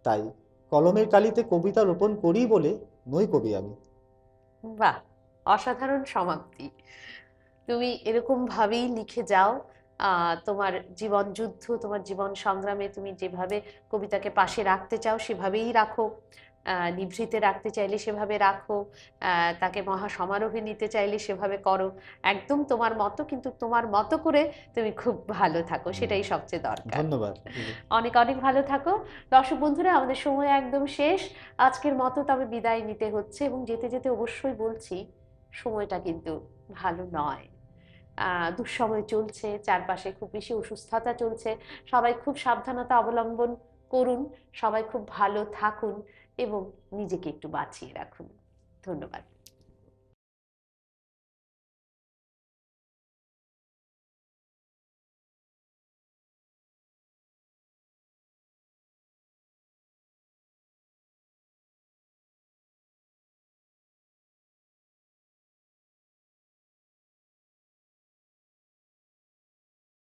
তাই কলমের কালিতে কবিতা রোপণ করি বলে নই কবি আমি। বাহ, অসাধারণ সমাপ্তি। তুমি এরকম ভাবেই লিখে যাও। তোমার জীবন যুদ্ধ, তোমার জীবন সংগ্রামে তুমি যেভাবে কবিতাকে পাশে রাখতে চাও সেভাবেই রাখো। নিভৃতে রাখতে চাইলে সেভাবে রাখো, তাকে মহা সমারোহে নিতে চাইলে সেভাবে করো। একদম তোমার মতো, কিন্তু তোমার মতো করে তুমি খুব ভালো থাকো, সেটাই সবচেয়ে দরকার। ধন্যবাদ দিদি। অনেক অনেক ভালো থাকো। দর্শক বন্ধুরা, আমাদের সময় একদম শেষ আজকের মতো, তবে বিদায় নিতে হচ্ছে, এবং যেতে যেতে অবশ্যই বলছি সময়টা কিন্তু ভালো নয়। দুঃসময় চলছে, চারপাশে খুব বেশি অসুস্থতা চলছে। সবাই খুব সাবধানতা অবলম্বন করুন, সবাই খুব ভালো থাকুন এবং নিজেকে একটু বাঁচিয়ে রাখুন। ধন্যবাদ।